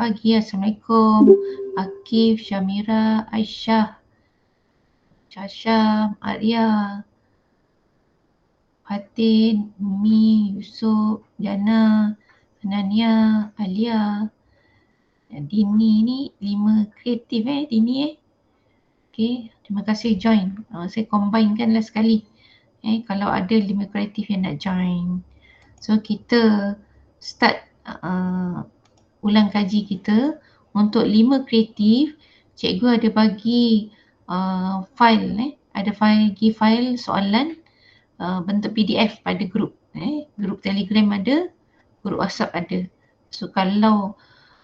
pagi. Assalamualaikum. Akif, Syamira, Aisyah, Syasham, Arya, Fatin, Umi, Yusuf, Jana, Anania, Alia, Dini ni 5 kreatif Dini Okay, terima kasih join. Saya combinekan lah sekali. Kalau ada 5 kreatif yang nak join. So kita start ulang kaji kita. Untuk 5 kreatif, cikgu ada bagi file ada bagi file soalan bentuk PDF pada grup. Grup Telegram ada, grup WhatsApp ada. So kalau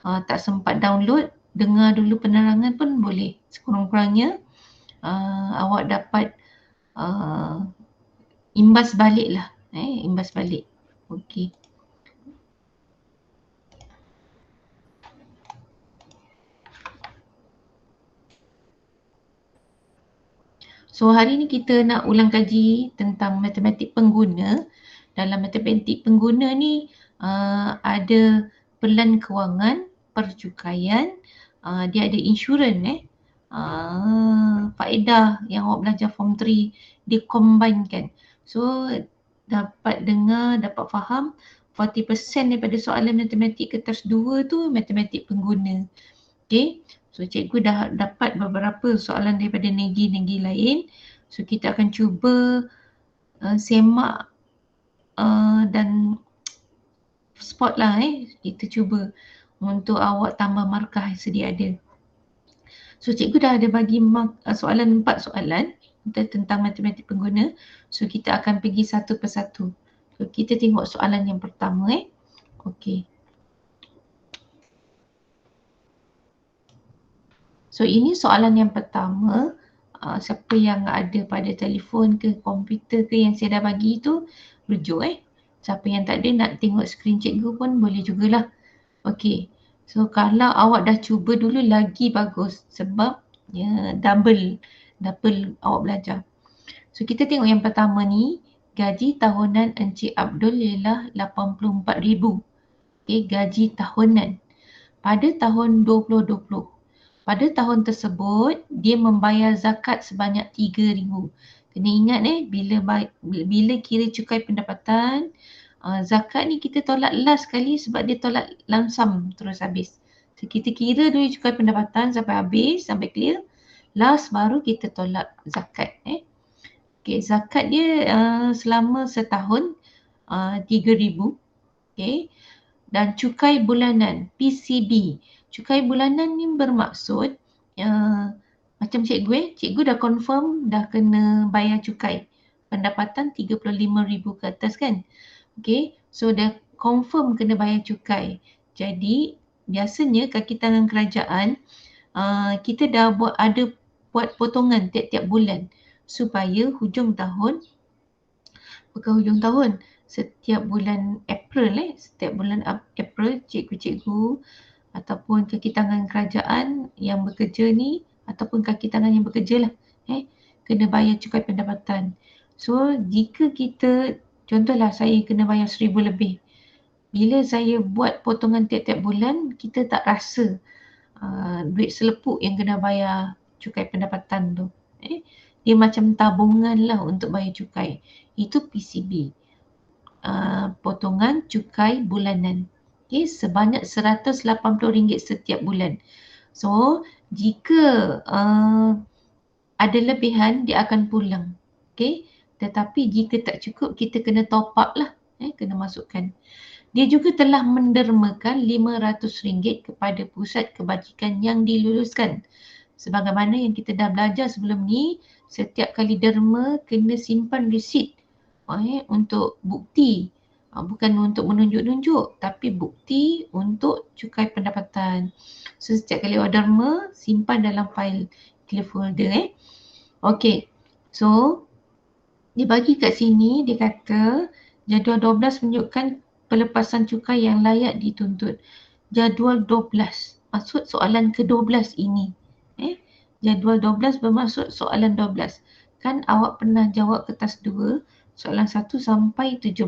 tak sempat download, dengar dulu penerangan pun boleh. Sekurang-kurangnya awak dapat imbas balik lah. Imbas balik. Okey. So hari ni kita nak ulang kaji tentang matematik pengguna. Dalam matematik pengguna ni ada pelan kewangan, percukaian, dia ada insurans faedah yang awak belajar form 3 dia combinekan. So dapat dengar, dapat faham 40% daripada soalan matematik kertas 2 tu matematik pengguna. Okay, so cikgu dah dapat beberapa soalan daripada negi-negi lain. So kita akan cuba semak dan spot lah kita cuba untuk awak tambah markah sedia ada. So cikgu dah ada bagi soalan 4 soalan tentang matematik pengguna. So kita akan pergi satu persatu. So kita tengok soalan yang pertama Okey. So ini soalan yang pertama. Siapa yang ada pada telefon ke komputer ke yang saya dah bagi tu rujuk Siapa yang tak ada nak tengok skrin cikgu pun boleh jugalah. Okey. So kalau awak dah cuba dulu lagi bagus sebab double awak belajar. So kita tengok yang pertama ni, gaji tahunan Encik Abdul ialah 84,000. Okey, gaji tahunan pada tahun 2020. Pada tahun tersebut dia membayar zakat sebanyak 3,000. Kena ingat bila kira cukai pendapatan, zakat ni kita tolak last sekali sebab dia tolak langsam terus habis. So kita kira dulu cukai pendapatan sampai habis, sampai clear. Last baru kita tolak zakat Okay, zakat dia selama setahun 3,000. Okay. Dan cukai bulanan PCB. Cukai bulanan ni bermaksud macam cikgu dah confirm dah kena bayar cukai pendapatan 35,000 ke atas kan. Okay, so dah confirm kena bayar cukai. Jadi biasanya kaki tangan kerajaan kita dah buat potongan tiap-tiap bulan supaya hujung tahun, bukan hujung tahun, setiap bulan April setiap bulan April cikgu-cikgu ataupun kaki tangan kerajaan yang bekerja ni ataupun kaki tangan yang bekerja lah kena bayar cukai pendapatan. So jika kita, contohlah saya kena bayar 1,000 lebih. Bila saya buat potongan tiap-tiap bulan, kita tak rasa duit selepuk yang kena bayar cukai pendapatan tu. Dia macam tabungan lah untuk bayar cukai. Itu PCB. Potongan cukai bulanan. Okay, sebanyak RM180 setiap bulan. So, jika ada lebihan, dia akan pulang. Okay, tetapi jika tak cukup, kita kena top up lah. Kena masukkan. Dia juga telah mendermakan RM500 kepada pusat kebajikan yang diluluskan. Sebagaimana yang kita dah belajar sebelum ni, setiap kali derma kena simpan resit untuk bukti. Bukan untuk menunjuk-nunjuk tapi bukti untuk cukai pendapatan. So setiap kali awak derma, simpan dalam file clear folder Okey. So dia bagi kat sini, dia kata jadual 12 menunjukkan pelepasan cukai yang layak dituntut. Jadual 12 maksud soalan ke-12 ini. Jadual 12 bermaksud soalan 12. Kan awak pernah jawab kertas 2, soalan 1 sampai 17.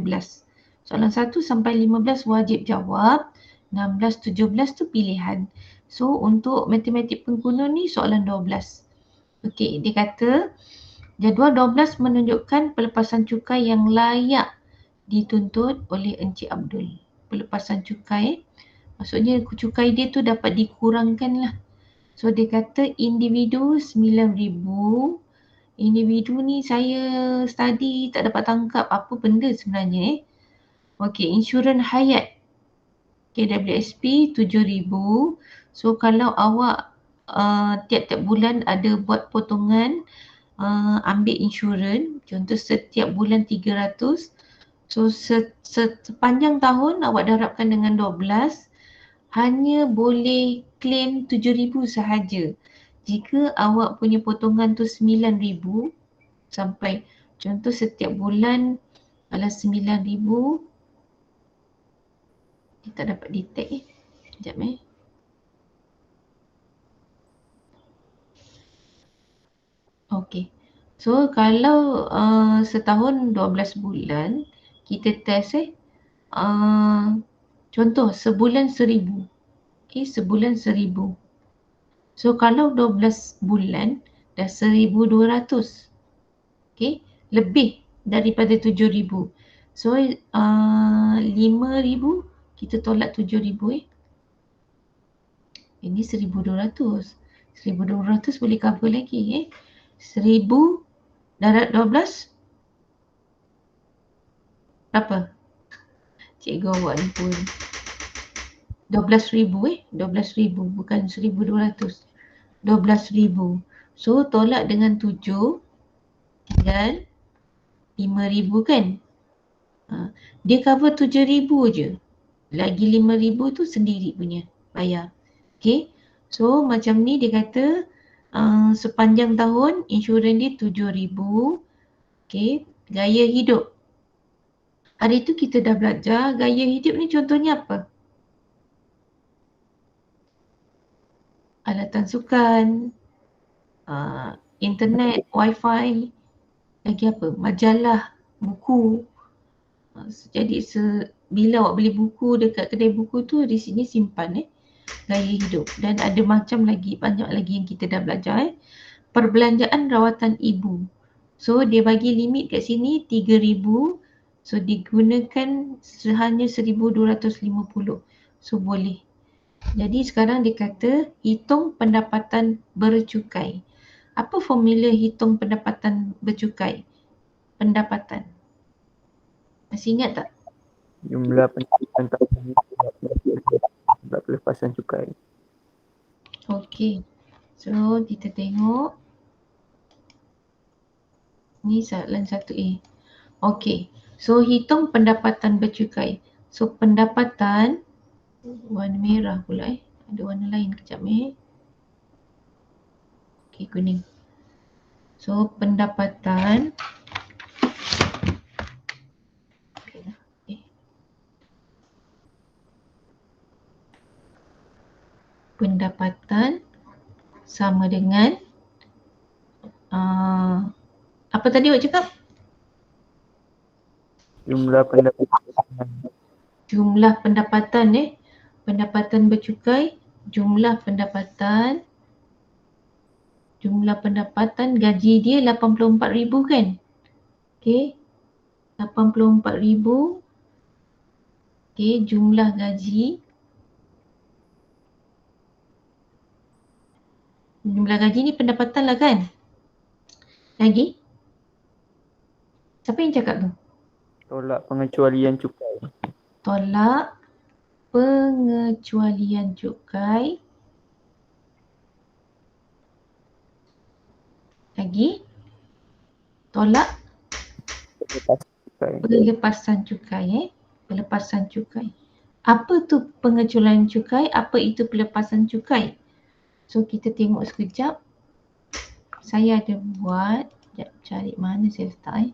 Soalan 1 sampai 15 wajib jawab. 16, 17 tu pilihan. So untuk matematik pengguna ni soalan 12. Okey, dia kata jadual 12 menunjukkan pelepasan cukai yang layak dituntut oleh Encik Abdul. Pelepasan cukai, maksudnya cukai dia tu dapat dikurangkan lah. So dia kata individu 9,000. Individu ni saya study tak dapat tangkap apa benda sebenarnya. Okey, insurans hayat KWSP 7,000. So kalau awak tiap-tiap bulan ada buat potongan ambil insurans, contoh setiap bulan 300. So sepanjang tahun awak darabkan dengan 12, hanya boleh claim 7,000 sahaja. Jika awak punya potongan tu 9,000 sampai contoh setiap bulan kalau 9,000, dia tak dapat detect Sekejap Okey. So kalau setahun 12 bulan kita test contoh sebulan 1,000. Okey, sebulan 1,000. So kalau 12 bulan dah 1,200. Okey, lebih daripada 7,000. So 5,000 kita tolak 7,000 Ini 1,200. 1,200 boleh cover lagi 1,000 darab 12 berapa? Cikgu awak ni pun 12,000 12,000 bukan 1,200. 12,000. So tolak dengan 7 tinggal 5,000 kan. Dia cover 7,000 je. Lagi 5,000 tu sendiri punya bayar. Okay. So macam ni dia kata sepanjang tahun insurans dia 7,000. Okay. Gaya hidup. Hari tu kita dah belajar gaya hidup ni contohnya apa? Alatan sukan, internet, wifi, lagi apa? Majalah, buku. Jadi bila awak beli buku dekat kedai buku tu, di sini simpan gaya hidup. Dan ada macam lagi, banyak lagi yang kita dah belajar Perbelanjaan rawatan ibu. So dia bagi limit kat sini 3,000. So digunakan hanya 1,250. So boleh. Jadi sekarang dia kata hitung pendapatan bercukai. Apa formula hitung pendapatan bercukai? Pendapatan. Masih ingat tak? Jumlah pendapatan tahun pelepasan cukai. Okey. So kita tengok. Ni soalan 1A. Okey. So hitung pendapatan bercukai. So pendapatan warna merah pula Ada warna lain kejap Okey, kuning. So pendapatan pendapatan sama dengan apa tadi awak cakap? Jumlah pendapatan. Jumlah pendapatan pendapatan bercukai, jumlah pendapatan gaji dia 84,000 kan? Okey. 84,000. Okey, jumlah gaji. Jumlah gaji ni pendapatan lah kan? Lagi? Siapa yang cakap tu? Tolak pengecualian cukai. Tolak pengecualian cukai. Lagi? Tolak pelepasan cukai. Pelepasan cukai. Apa tu pengecualian cukai? Apa itu pelepasan cukai? So kita tengok sekejap. Saya ada buat. Sekejap cari mana saya letak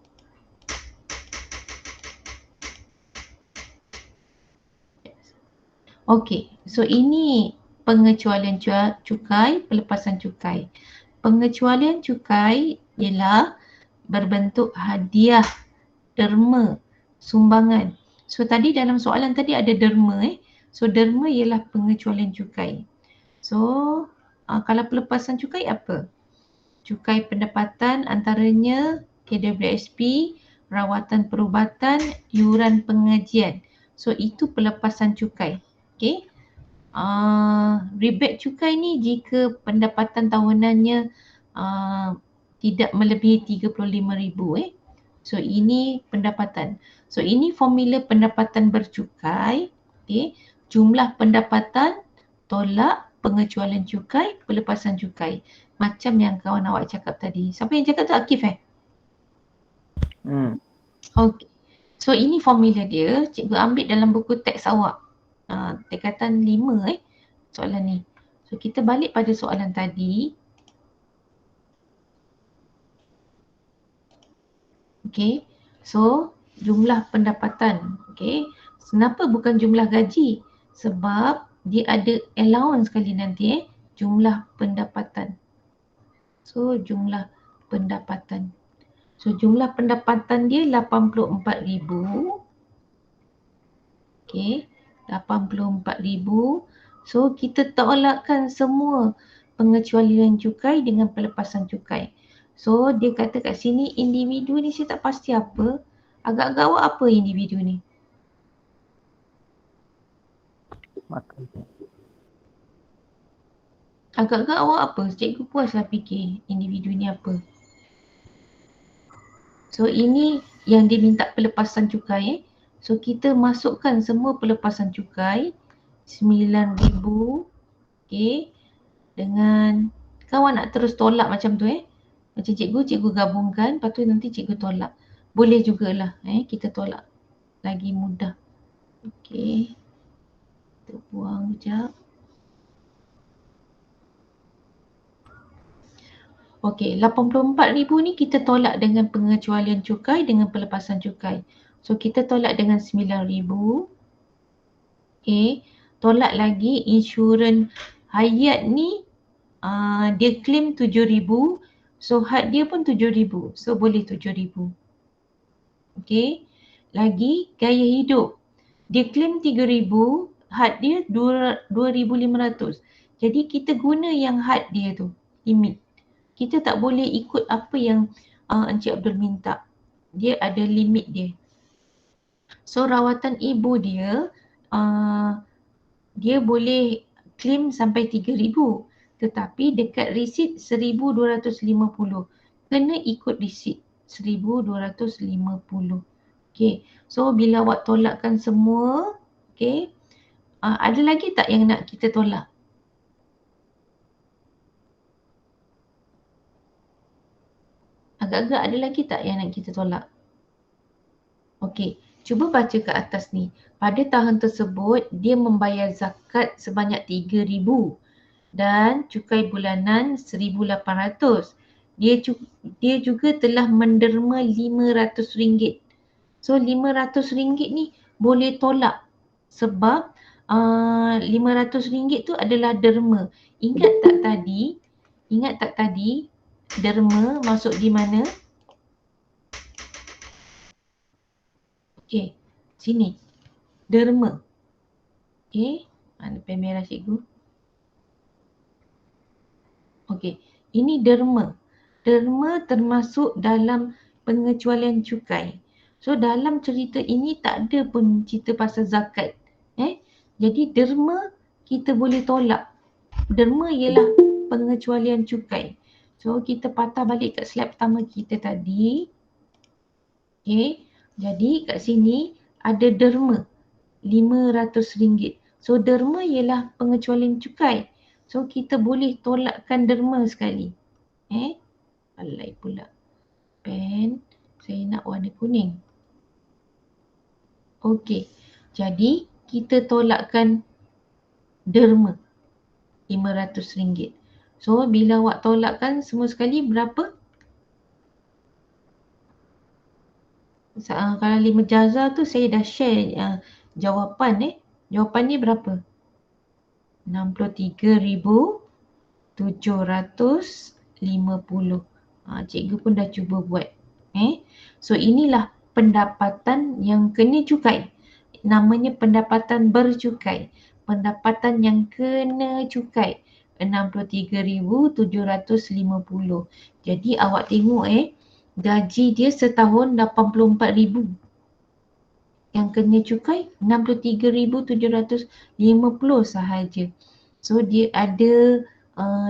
Okey, so ini pengecualian cukai, pelepasan cukai. Pengecualian cukai ialah berbentuk hadiah, derma, sumbangan. So tadi dalam soalan tadi ada derma So derma ialah pengecualian cukai. So kalau pelepasan cukai apa? Cukai pendapatan antaranya KWSP, rawatan perubatan, yuran pengajian. So itu pelepasan cukai. Okay. Rebate cukai ni jika pendapatan tahunannya tidak melebihi 35,000 So ini pendapatan. So ini formula pendapatan bercukai. Okay. Jumlah pendapatan tolak pengecualian cukai, pelepasan cukai. Macam yang kawan awak cakap tadi. Siapa yang cakap tu? Akif Okay. So ini formula dia. Cikgu ambil dalam buku teks awak. Tingkatan 5 soalan ni. So kita balik pada soalan tadi. Okay. So jumlah pendapatan. Okay. Kenapa bukan jumlah gaji? Sebab dia ada allowance kali nanti jumlah pendapatan. So jumlah pendapatan. So jumlah pendapatan dia 84,000. Okay. 84,000. So kita tolakkan semua pengecualian cukai dengan pelepasan cukai. So dia kata kat sini individu ni saya tak pasti apa. Agak-agak awak apa individu ni? Makan. Agak-agak awak apa? Cikgu puaslah fikir individu ni apa. So ini yang dia minta pelepasan cukai. So kita masukkan semua pelepasan cukai 9,000. Okay. Dengan kawan nak terus tolak macam tu macam cikgu gabungkan, lepas tu nanti cikgu tolak. Boleh jugalah kita tolak. Lagi mudah. Okey. Kita buang sekejap. Okey, 84,000 ni kita tolak dengan pengecualian cukai dengan pelepasan cukai. So kita tolak dengan 9,000. Okey. Tolak lagi insurans hayat ni dia claim 7,000. So had dia pun 7,000. So boleh 7,000. Okay. Lagi gaya hidup. Dia claim 3,000. Had dia 2,500. Jadi kita guna yang had dia tu. Limit. Kita tak boleh ikut apa yang Encik Abdul minta. Dia ada limit dia. So rawatan ibu dia dia boleh claim sampai 3,000. Tetapi dekat resit 1,250. Kena ikut resit 1,250. Okay. So bila awak tolakkan semua, okay. Ada lagi tak yang nak kita tolak? Agak-agak ada lagi tak yang nak kita tolak? Okay. Cuba baca ke atas ni. Pada tahun tersebut, dia membayar zakat sebanyak 3,000. Dan cukai bulanan 1,800. Dia juga telah menderma RM500. So RM500 ni boleh tolak sebab RM500 tu adalah derma. Ingat tak tadi derma masuk di mana? Okey, sini. Derma. Okey, mana pen merah cikgu? Okey, ini derma. Derma termasuk dalam pengecualian cukai. So dalam cerita ini tak ada pun cerita pasal zakat. Jadi derma kita boleh tolak. Derma ialah pengecualian cukai. So kita patah balik kat slide pertama kita tadi. Okey, jadi kat sini ada derma RM500. So derma ialah pengecualian cukai. So kita boleh tolakkan derma sekali. Alai pula. Pen. Saya nak warna kuning. Okey. Jadi kita tolakkan derma RM500. So bila awak tolakkan semua sekali berapa? Kalau 5 jazah tu saya dah share jawapan Jawapan ni berapa? 63,750. Cikgu pun dah cuba buat. So inilah pendapatan yang kena cukai. namanya pendapatan bercukai. Pendapatan yang kena cukai 63,750. Jadi awak tengok gaji dia setahun 84,000. Yang kena cukai 63,750 sahaja. So dia ada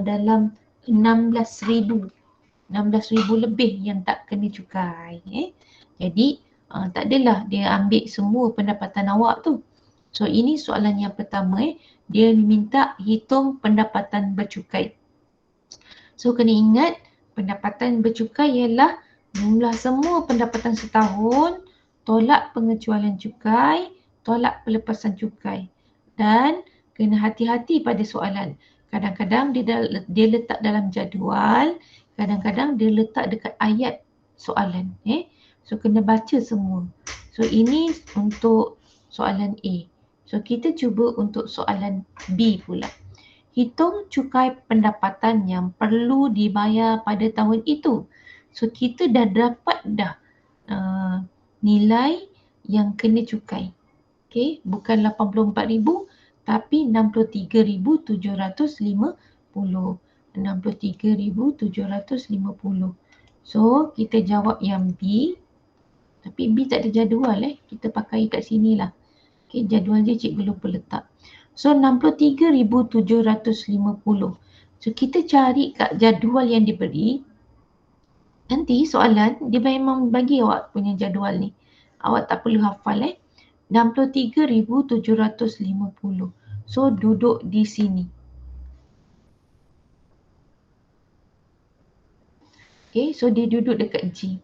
dalam 16,000 lebih yang tak kena cukai. Jadi tak adalah dia ambil semua pendapatan awak tu. So ini soalan yang pertama dia minta hitung pendapatan bercukai. So kena ingat pendapatan bercukai ialah jumlah semua pendapatan setahun, tolak pengecualian cukai, tolak pelepasan cukai. Dan kena hati-hati pada soalan. Kadang-kadang dia letak dalam jadual, kadang-kadang dia letak dekat ayat soalan. So kena baca semua. So ini untuk soalan A. So kita cuba untuk soalan B pula. Hitung cukai pendapatan yang perlu dibayar pada tahun itu. So kita dah dapat dah nilai yang kena cukai. Okay, bukan 84,000 tapi 63,750. 63,750. So kita jawab yang B. Tapi B tak ada jadual kita pakai kat sini lah. Okay, jadual dia cikgu lupa letak. So 63,750. So kita cari kat jadual yang diberi. Nanti soalan dia memang bagi awak punya jadual ni. Awak tak perlu hafal 63,750. So duduk di sini. Okay, so dia duduk dekat G.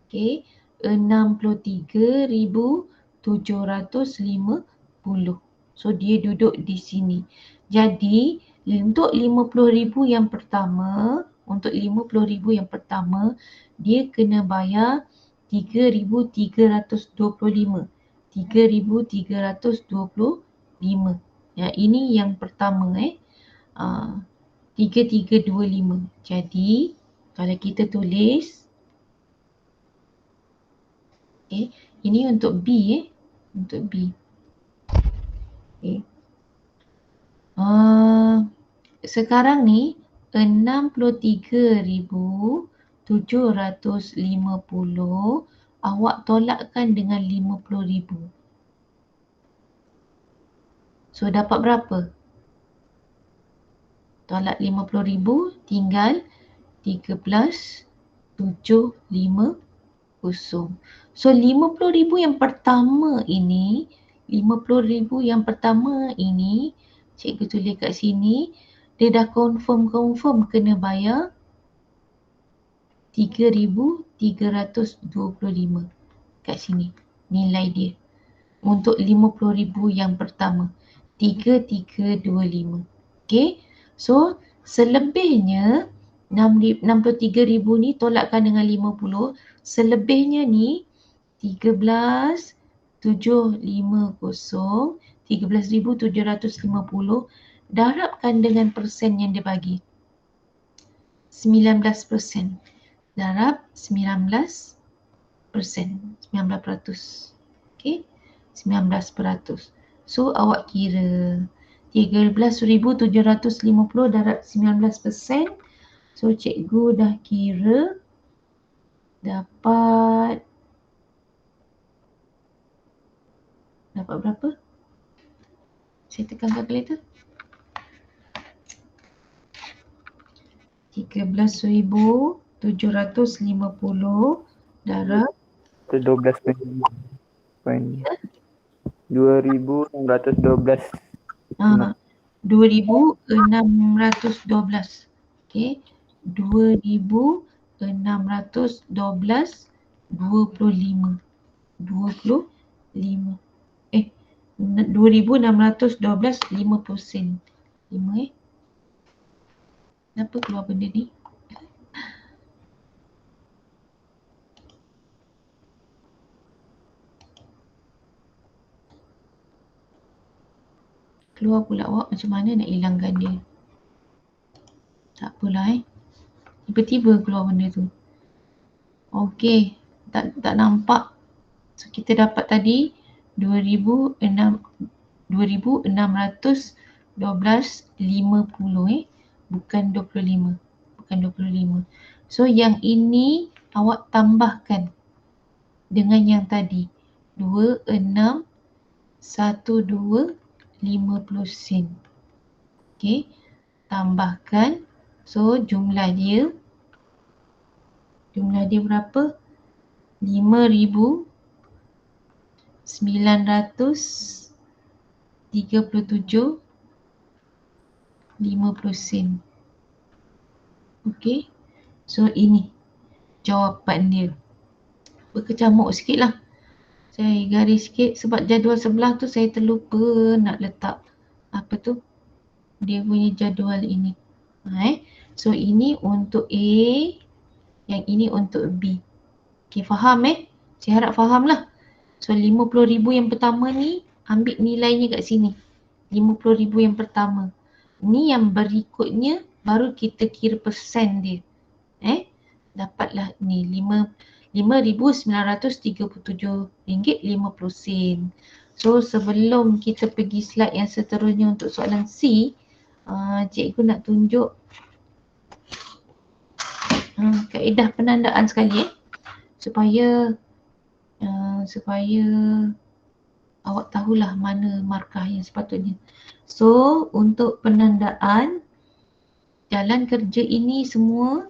Okay, 63,750. So dia duduk di sini. Jadi untuk 50,000 yang pertama, dia kena bayar 3,325. 3,325. Ya, ini yang pertama 3,325. Jadi kalau kita tulis ini untuk B untuk B. Sekarang ni 63,750 awak tolakkan dengan 50,000. So dapat berapa? Tolak 50,000 tinggal 13,750. So 50,000 yang pertama ini, cikgu tulis kat sini, dia dah confirm kena bayar 3,325 kat sini nilai dia untuk 50,000 yang pertama 3,325. Okay, so selebihnya 63,000 ni tolakkan dengan 50, selebihnya ni 13,750 darabkan dengan persen yang dia bagi 19%. Darab 19%. 19%. Okay, 19%. So awak kira 13,750 darab 19%. So cikgu dah kira dapat berapa? Saya tekan kalkulator. 13,750 darab 2,612. 2,612. Okay, 2,612 25. 2,612 5%. 5 Kenapa keluar benda ni? Keluar pula awak, macam mana nak hilangkan dia? Tak apalah tiba-tiba keluar benda tu. Okey, tak nampak. So kita dapat tadi 2,612,50 bukan 25. Bukan 25. So yang ini awak tambahkan dengan yang tadi 261250 sen. Okey, tambahkan. So jumlah dia berapa? 5,937.50 sen. Okey, so ini jawapan dia. Berkecamuk sikit lah. Saya garis sikit sebab jadual sebelah tu saya terlupa nak letak apa tu, dia punya jadual ini. So ini untuk A, yang ini untuk B. Okay, faham Saya harap faham lah. So 50,000 yang pertama ni ambil nilainya kat sini. 50,000 yang pertama. Ni yang berikutnya baru kita kira persen dia. Dapatlah ni RM5,937.50. So sebelum kita pergi slide yang seterusnya untuk soalan C, cikgu nak tunjuk kaedah penandaan sekali supaya awak tahulah mana markah yang sepatutnya. So untuk penandaan jalan kerja ini semua,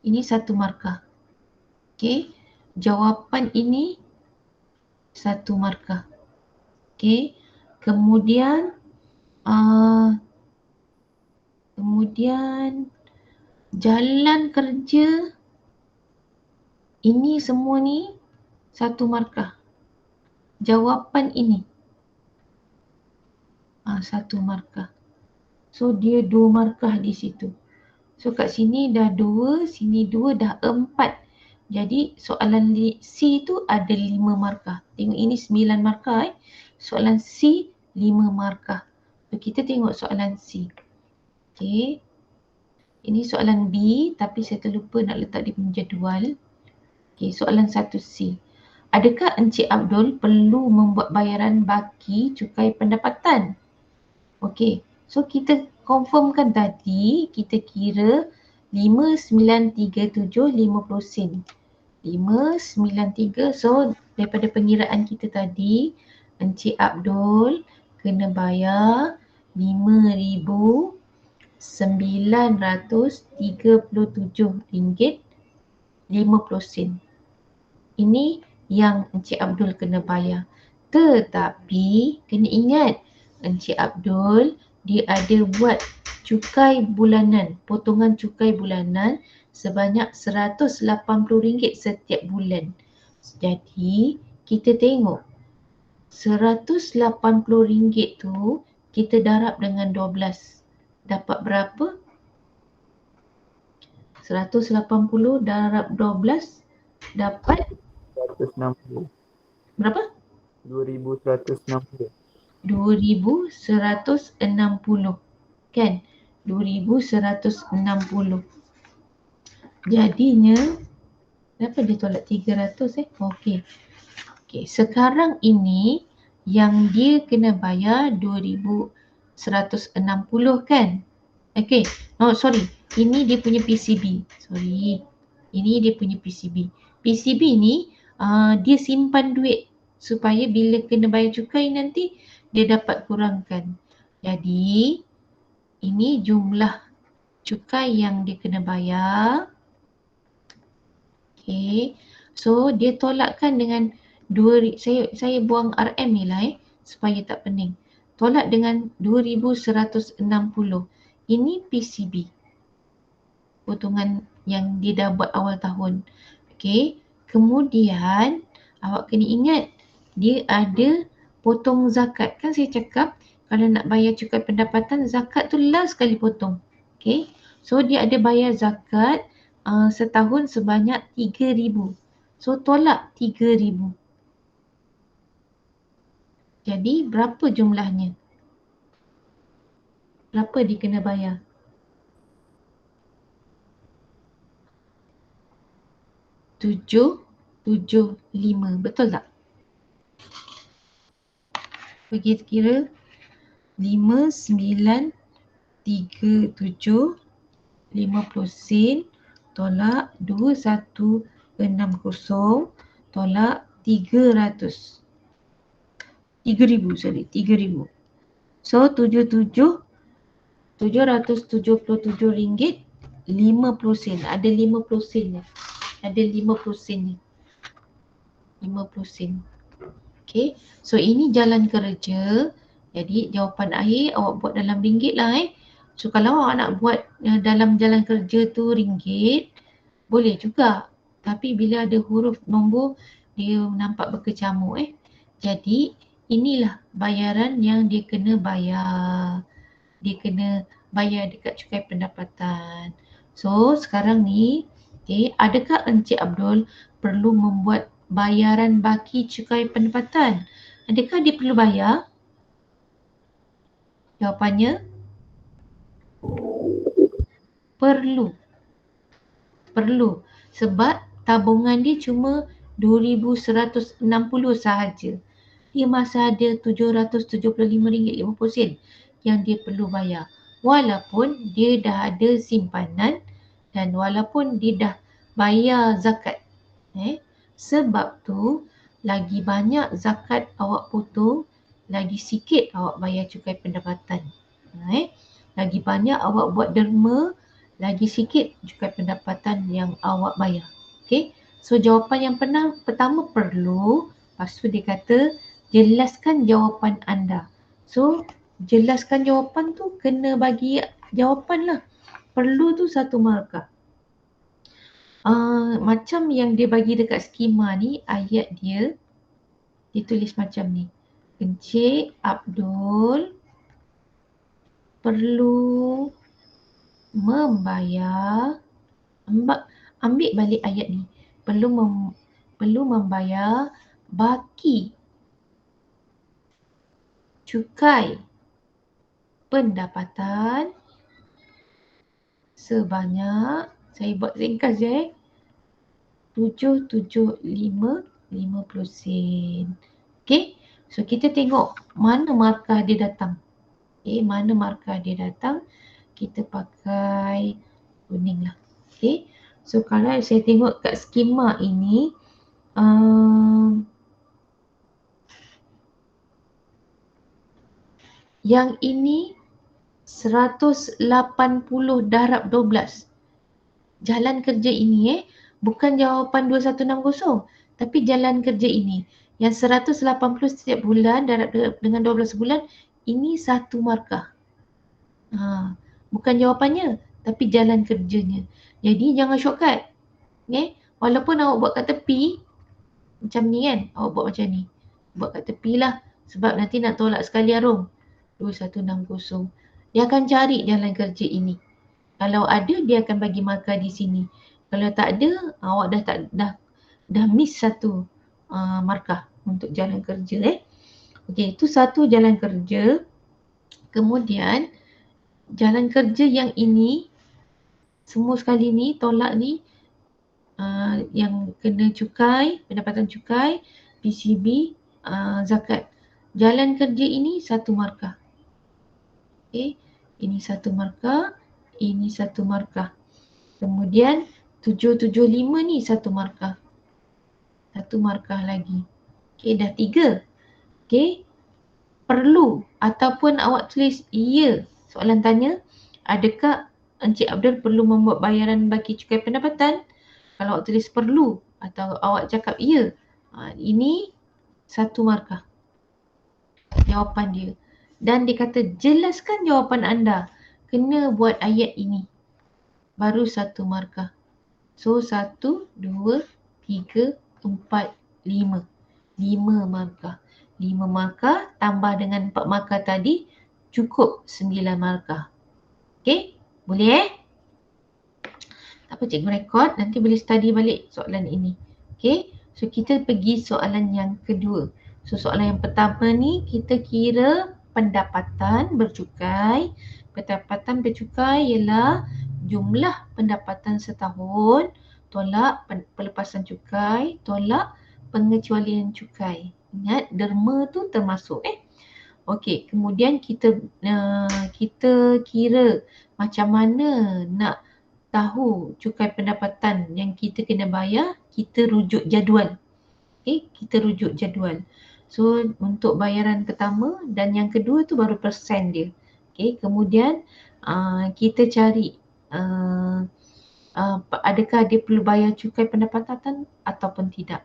ini satu markah. Okey, jawapan ini satu markah. Okey, kemudian jalan kerja ini semua ni satu markah. Jawapan ini satu markah. So dia 2 markah di situ. So kat sini dah 2, sini 2, dah 4. Jadi soalan C tu ada 5 markah. Tengok ini 9 markah Soalan C 5 markah. So kita tengok soalan C. Okey. Ini soalan B tapi saya terlupa nak letak dia punya jadual. Okey, soalan 1C. Adakah Encik Abdul perlu membuat bayaran baki cukai pendapatan? Okey, so kita confirmkan tadi, kita kira 5,937.50 sen. 593, so daripada pengiraan kita tadi, Encik Abdul kena bayar RM5,937.50. Ini yang Encik Abdul kena bayar. Tetapi kena ingat, Encik Abdul dia ada buat cukai bulanan, potongan cukai bulanan sebanyak RM180 setiap bulan. Jadi kita tengok RM180 tu kita darab dengan 12. Dapat berapa? 180 darab 12 dapat 160. Berapa? 2,160. 2,160 kan? 2,160. Jadinya kenapa dia tolak 300 Okey. Sekarang ini yang dia kena bayar 2,160 kan? Okey. Sorry. Ini dia punya PCB. Ini dia punya PCB. PCB ni dia simpan duit supaya bila kena bayar cukai nanti dia dapat kurangkan. Jadi ini jumlah cukai yang dia kena bayar. Okey. So dia tolakkan dengan saya buang RM ni lah supaya tak pening. Tolak dengan 2,160. Ini PCB. Potongan yang dia dah buat awal tahun. Okey. Kemudian awak kena ingat dia ada potong zakat. Kan saya cakap kalau nak bayar cukai pendapatan, zakat tu last sekali potong. Okey. So dia ada bayar zakat setahun sebanyak 3,000. So tolak 3,000. Jadi berapa jumlahnya? Berapa dia kena bayar? 7 75. Betul tak? Bagi kira 5937 50 sen tolak 2160 tolak 300. 3000, sorry, 3000. So 777 ringgit 50 sen. Ada 50 sen ni. Ada 50 sen ni. 50 sen. Okay. So ini jalan kerja. Jadi jawapan akhir awak buat dalam ringgit lah So kalau awak nak buat dalam jalan kerja tu ringgit, boleh juga. Tapi bila ada huruf nombor, dia nampak berkecamuk Jadi inilah bayaran yang dia kena bayar. Dia kena bayar dekat cukai pendapatan. So sekarang ni, adakah Encik Abdul perlu membuat bayaran baki cukai pendapatan? Adakah dia perlu bayar? Jawapannya perlu. Perlu. Sebab tabungan dia cuma 2,160 sahaja. Dia masih ada RM775.50 yang dia perlu bayar. Walaupun dia dah ada simpanan dan walaupun dia dah bayar zakat. Sebab tu lagi banyak zakat awak potong, lagi sikit awak bayar cukai pendapatan. Lagi banyak awak buat derma, lagi sikit cukai pendapatan yang awak bayar. Okay. So jawapan yang pertama perlu. Lepas tu dia kata jelaskan jawapan anda. So jelaskan jawapan tu kena bagi jawapan lah. Perlu tu 1 markah. Macam yang dia bagi dekat skema ni, ayat dia ditulis macam ni. Encik Abdul perlu membayar, ambil balik ayat ni, perlu membayar baki cukai pendapatan sebanyak, saya buat ringkas je 775.50 sen. Okay, so kita tengok mana markah dia datang. Mana markah dia datang, kita pakai kuning lah. Okay, so kalau saya tengok kat skema ini, yang ini 180 darab 12. Jalan kerja ini bukan jawapan 2160, tapi jalan kerja ini. Yang 180 setiap bulan darab dengan 12 bulan, ini 1 markah. Bukan jawapannya, tapi jalan kerjanya. Jadi jangan shortcut. Walaupun awak buat kat tepi, macam ni kan, awak buat macam ni. Buat kat tepi lah, sebab nanti nak tolak sekali Arum. 2160. Dia akan cari jalan kerja ini. Kalau ada, dia akan bagi markah di sini. Kalau tak ada, awak dah miss 1 markah untuk jalan kerja. Okey, itu 1 jalan kerja. Kemudian jalan kerja yang ini, semua sekali ni, tolak ni, yang kena cukai, pendapatan cukai, PCB, zakat. Jalan kerja ini 1 markah. Ini 1 markah, ini 1 markah. Kemudian 775 ni 1 markah. 1 markah lagi. Dah 3. Perlu ataupun awak tulis ya. Soalan tanya, adakah Encik Abdul perlu membuat bayaran baki cukai pendapatan? Kalau awak tulis perlu atau awak cakap ya, ini 1 markah jawapan dia. Dan dia kata jelaskan jawapan anda. Kena buat ayat ini. Baru 1 markah. So 1, 2, 3, 4, 5. 5 markah. 5 markah tambah dengan 4 markah tadi cukup 9 markah. Okay? Boleh Tak apa, cikgu rekod. Nanti boleh study balik soalan ini. Okay? So kita pergi soalan yang kedua. So soalan yang pertama ni kita kira pendapatan bercukai. Pendapatan bercukai ialah jumlah pendapatan setahun tolak pelepasan cukai, tolak pengecualian cukai. Ingat derma tu termasuk Okey, kemudian kita kira macam mana nak tahu cukai pendapatan yang kita kena bayar, kita rujuk jadual. Kita rujuk jadual. So untuk bayaran pertama dan yang kedua tu baru persen dia. Kemudian kita cari adakah dia perlu bayar cukai pendapatan ataupun tidak.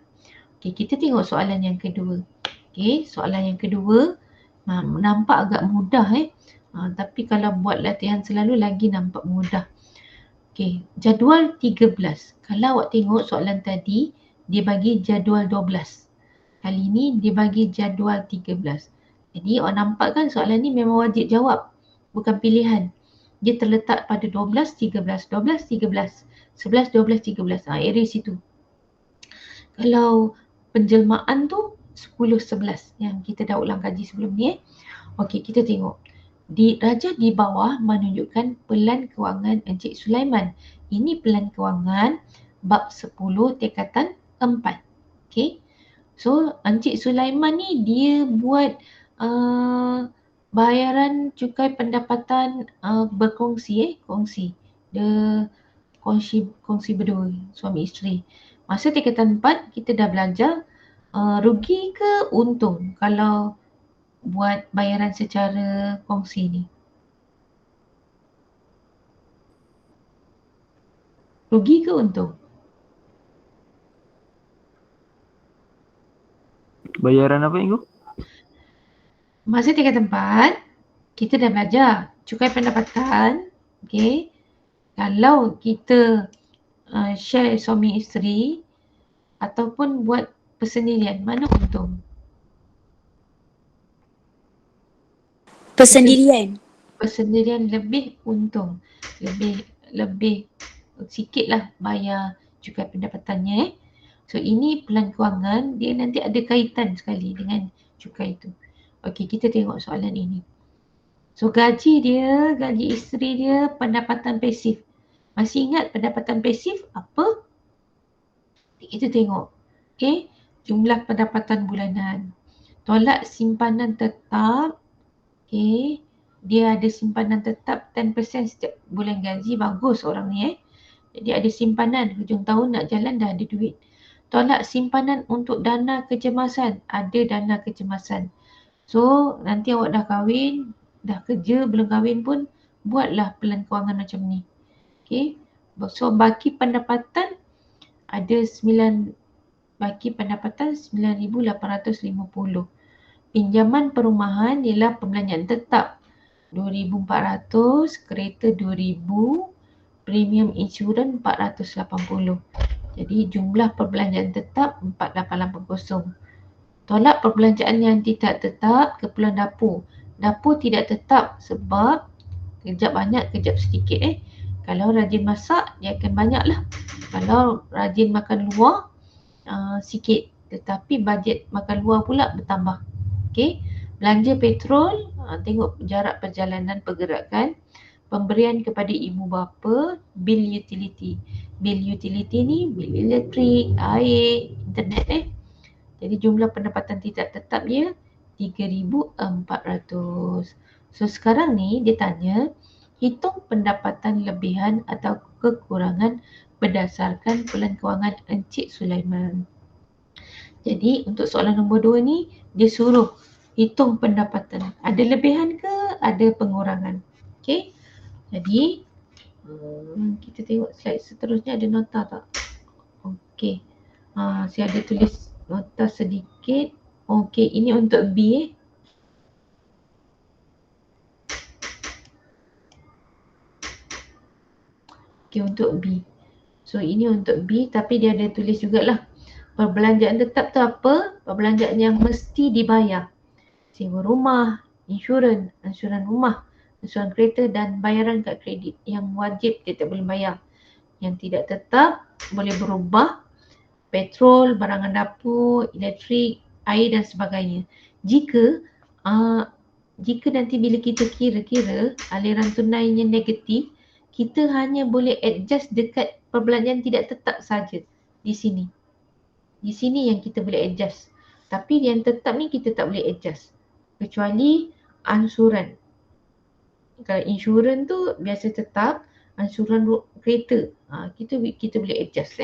Kita tengok soalan yang kedua. Soalan yang kedua nampak agak mudah tapi kalau buat latihan selalu lagi nampak mudah. Jadual 13. Kalau awak tengok soalan tadi, dia bagi jadual 12. Kali ni dia bagi jadual 13. Jadi awak nampak kan soalan ni memang wajib jawab. Bukan pilihan. Dia terletak pada 12, 13, 12, 13. 11, 12, 13. Area situ. Kalau penjelmaan tu 10, 11 yang kita dah ulang kaji sebelum ni. Okey, kita tengok. Raja di bawah menunjukkan pelan kewangan Encik Sulaiman. Ini pelan kewangan bab 10 tekatan 4. Okey. So Encik Sulaiman ni dia buat bayaran cukai pendapatan berkongsi kongsi. Dia kongsi berdua suami isteri. Masa tekatan 4 kita dah belajar rugi ke untung kalau buat bayaran secara kongsi ni. Rugi ke untung? Bayaran apa Ibu? Masa tingkatan 4 kita dah belajar cukai pendapatan. Okey. Kalau kita share suami isteri ataupun buat persendirian, mana untung? Persendirian. Persendirian lebih untung. Lebih sikit lah bayar cukai pendapatannya. So ini pelan kewangan, dia nanti ada kaitan sekali dengan cukai itu. Okey, kita tengok soalan ini. So gaji isteri dia pendapatan pasif. Masih ingat pendapatan pasif apa? Kita tengok. Jumlah pendapatan bulanan. Tolak simpanan tetap. Dia ada simpanan tetap 10% setiap bulan gaji. Bagus orang ni Jadi ada simpanan. Hujung tahun nak jalan dah ada duit. Tolak simpanan untuk dana kecemasan. Ada dana kecemasan. So nanti awak dah kahwin, dah kerja, belum kahwin pun buatlah pelan kewangan macam ni. So baki pendapatan ada 9,850. Pinjaman perumahan ialah perbelanjaan tetap 2,400, kereta 2,000, premium insurans 480. Jadi jumlah perbelanjaan tetap 4,880. Tolak perbelanjaan yang tidak tetap, keperluan dapur. Dapur tidak tetap sebab kejap banyak, kejap sedikit Kalau rajin masak, dia akan banyak lah. Kalau rajin makan luar, sikit. Tetapi bajet makan luar pula bertambah. Belanja petrol, tengok jarak perjalanan pergerakan. Pemberian kepada ibu bapa, bil utility. Bil utility ni, bil elektrik, air, internet Jadi jumlah pendapatan tidak tetap dia 3,400. So sekarang ni dia tanya, hitung pendapatan lebihan atau kekurangan berdasarkan pelan kewangan Encik Sulaiman. Jadi untuk soalan nombor 2 ni, dia suruh hitung pendapatan. Ada lebihan ke ada pengurangan? Jadi kita tengok slide seterusnya, ada nota tak? Saya ada tulis nota sedikit. Ini untuk B untuk B. So ini untuk B tapi dia ada tulis jugalah. Perbelanjaan tetap tu apa? Perbelanjaan yang mesti dibayar. Sewa rumah, insurans rumah, insurans kereta dan bayaran kad kredit. Yang wajib dia tak boleh bayar. Yang tidak tetap boleh berubah. Petrol, barangan dapur, elektrik, air dan sebagainya. Jika nanti bila kita kira-kira aliran tunainya negatif, kita hanya boleh adjust dekat perbelanjaan tidak tetap saja di sini. Di sini yang kita boleh adjust. Tapi yang tetap ni kita tak boleh adjust. Kecuali ansuran. Kalau insurans tu biasa tetap, ansuran kereta kita boleh adjust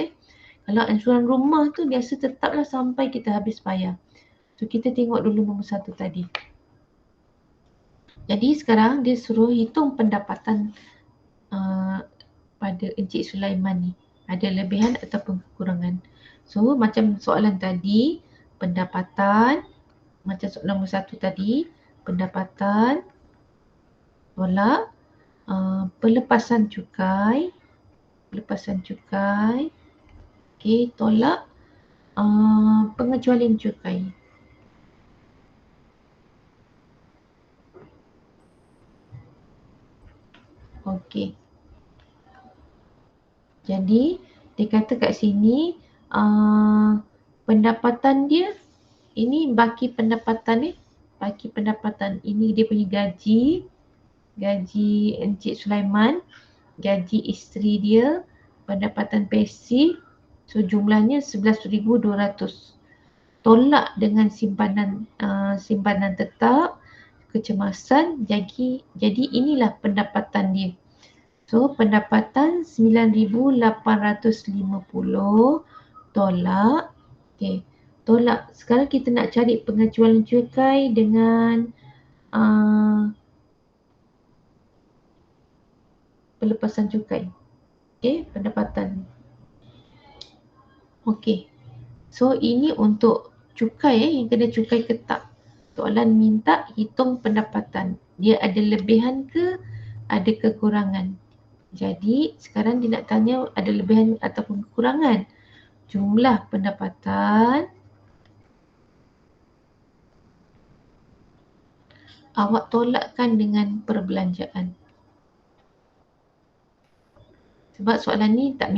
Kalau ansuran rumah tu biasa tetaplah sampai kita habis bayar. So kita tengok dulu nombor 1 tadi. Jadi sekarang dia suruh hitung pendapatan pada Encik Sulaiman ni. Ada lebihan ataupun kekurangan. So macam soalan tadi, pendapatan, macam nombor 1 tadi, pendapatan tolak pelepasan cukai, okey, tolak pengecualian cukai. Okey. Jadi dia kata kat sini pendapatan dia ini baki pendapatan ini dia punya gaji Encik Sulaiman, gaji isteri dia, pendapatan pasif, so jumlahnya 11,200. Tolak dengan simpanan tetap, kecemasan, jadi inilah pendapatan dia. So pendapatan 9,850 tolak. Okay, tolak. Sekarang kita nak cari pengecualian cukai dengan pelepasan cukai. Okay, pendapatan. Okay, so ini untuk cukai yang kena cukai ke tak. Soalan minta hitung pendapatan. Dia ada lebihan ke ada kekurangan. Jadi sekarang dia nak tanya ada lebihan ataupun kekurangan. Jumlah pendapatan awak tolakkan dengan perbelanjaan. Sebab soalan ni tak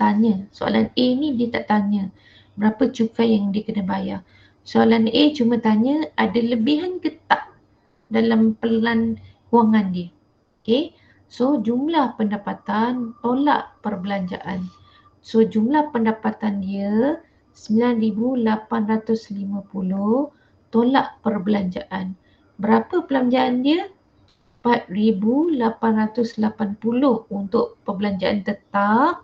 tanya. Soalan A ni dia tak tanya berapa cukai yang dia kena bayar. Soalan A cuma tanya ada lebihan ke tak dalam pelan kewangan dia. Okay. So jumlah pendapatan tolak perbelanjaan. So jumlah pendapatan dia 9,850 tolak perbelanjaan. Berapa perbelanjaan dia? 4,880 untuk perbelanjaan tetap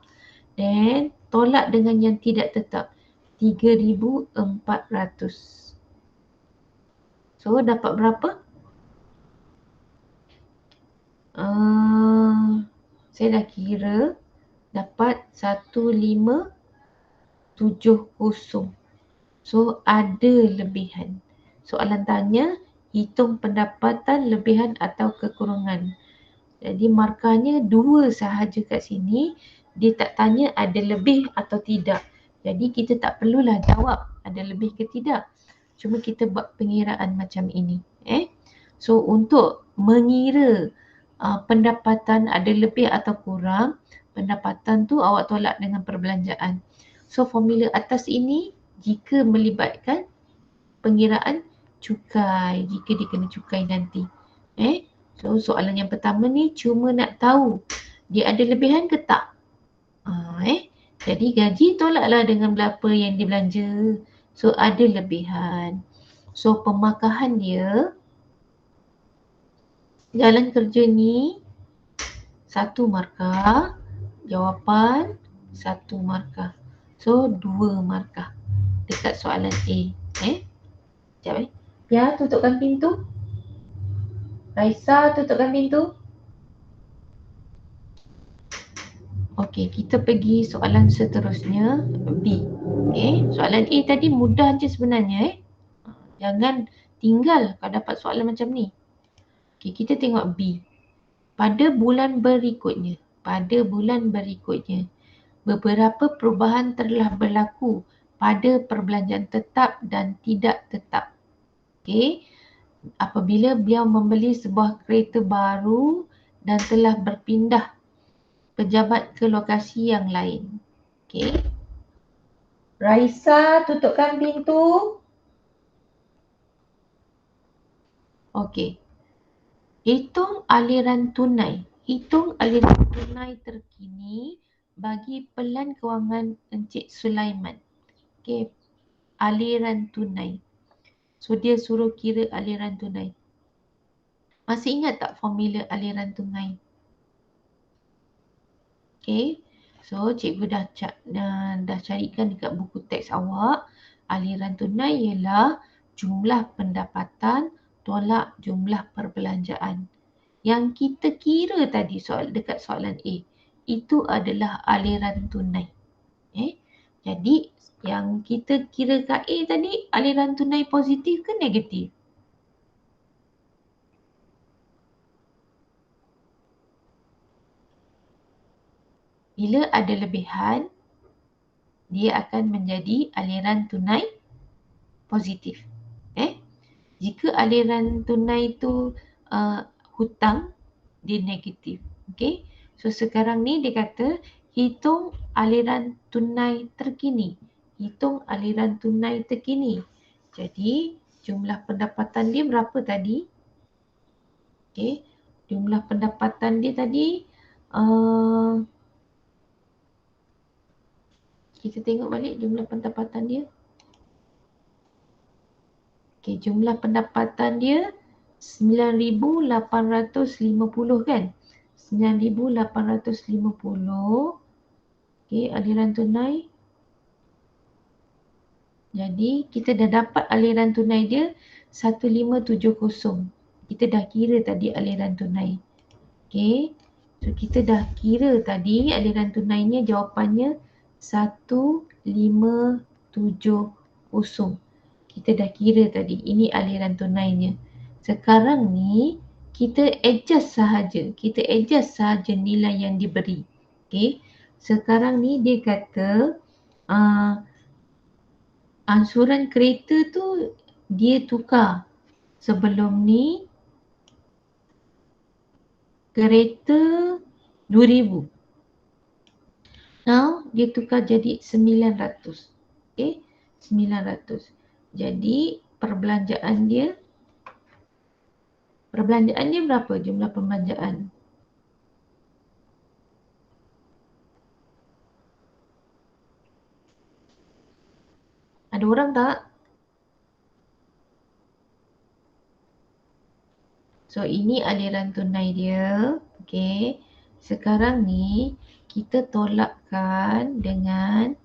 dan tolak dengan yang tidak tetap 3,400. So dapat berapa? Saya dah kira dapat 1,570. So ada lebihan. Soalan tanya hitung pendapatan lebihan atau kekurangan. Jadi markahnya 2 sahaja kat sini. Dia tak tanya ada lebih atau tidak. Jadi kita tak perlulah jawab ada lebih ke tidak. Cuma kita buat pengiraan macam ini. So untuk mengira pendapatan ada lebih atau kurang, pendapatan tu awak tolak dengan perbelanjaan. So formula atas ini jika melibatkan pengiraan cukai, jika dia kena cukai nanti. So soalan yang pertama ni cuma nak tahu dia ada lebihan ke tak. Jadi gaji tolaklah dengan berapa yang dibelanja. So ada lebihan. So pemakahan dia, jalan kerja ni 1 markah, jawapan 1 markah. So 2 markah dekat soalan A. Sekejap Ya, tutupkan pintu. Raisa, tutupkan pintu. Okey, kita pergi soalan seterusnya B. Soalan A tadi mudah je sebenarnya. Jangan tinggal kalau dapat soalan macam ni. Okey, kita tengok B. Pada bulan berikutnya, beberapa perubahan telah berlaku pada perbelanjaan tetap dan tidak tetap. Okey. Apabila beliau membeli sebuah kereta baru dan telah berpindah pejabat ke lokasi yang lain. Okey. Raisa, tutupkan pintu. Okey. Hitung aliran tunai terkini bagi pelan kewangan Encik Sulaiman. Okay, aliran tunai. So dia suruh kira aliran tunai. Masih ingat tak formula aliran tunai? Okay, so cikgu dah carikan dekat buku teks awak. Aliran tunai ialah jumlah pendapatan tolak jumlah perbelanjaan. Yang kita kira tadi dekat soalan A, itu adalah aliran tunai. Jadi yang kita kira kat A tadi, aliran tunai positif ke negatif? Bila ada lebihan, dia akan menjadi aliran tunai positif. Jika aliran tunai itu hutang, dia negatif. Okay. So sekarang ni dia kata hitung aliran tunai terkini. Hitung aliran tunai terkini. Jadi jumlah pendapatan dia berapa tadi? Okay. Jumlah pendapatan dia tadi kita tengok balik jumlah pendapatan dia. Okay, jumlah pendapatan dia 9,850 kan? 9,850. Okay, aliran tunai. Jadi kita dah dapat aliran tunai dia 1570. Kita dah kira tadi aliran tunai. Okay, so kita dah kira tadi aliran tunainya jawapannya 1570. Kita dah kira tadi, ini aliran tunainya. Sekarang ni kita adjust sahaja. Kita adjust sahaja nilai yang diberi. Okay. Sekarang ni dia kata ansuran kereta tu dia tukar. Sebelum ni kereta 2,000. Now dia tukar jadi 900. Okay, 900. Jadi perbelanjaan dia berapa jumlah perbelanjaan? Ada orang tak? So ini aliran tunai dia. Okay. Sekarang ni kita tolakkan dengan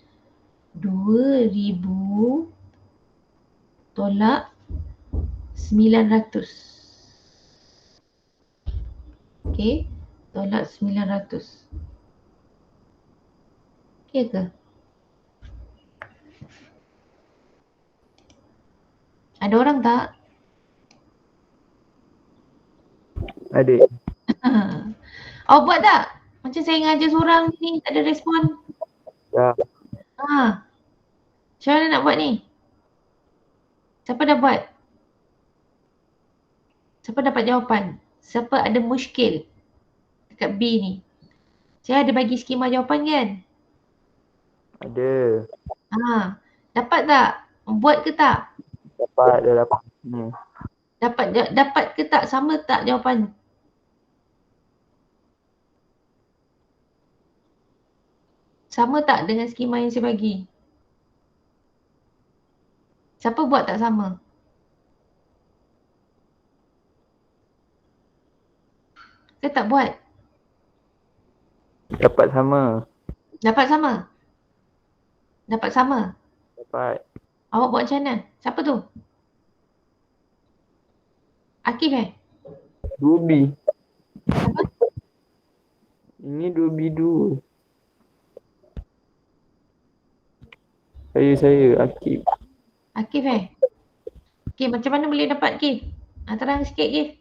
2,000 tolak 900. Okay. Tolak 900. Okay ke? Ada orang tak? Ada. Awak buat tak? Macam saya ngajar seorang ni tak ada respon. Ya. Macam mana nak buat ni? Siapa dah buat? Siapa dapat jawapan? Siapa ada muskil dekat B ni? Saya ada bagi skema jawapan kan? Ada. Dapat tak? Buat ke tak? Dapat, dah dapat. Dapat ke tak? Sama tak jawapan? Sama tak dengan skema yang saya bagi? Siapa buat tak sama? Saya tak buat. Dapat sama. Dapat sama? Dapat sama? Dapat. Awak buat macam mana? Siapa tu? Akif 2B. Siapa? Ini 2B2. Saya Akif. Akif Okay, macam mana boleh dapat Akif? Terang sikit Akif.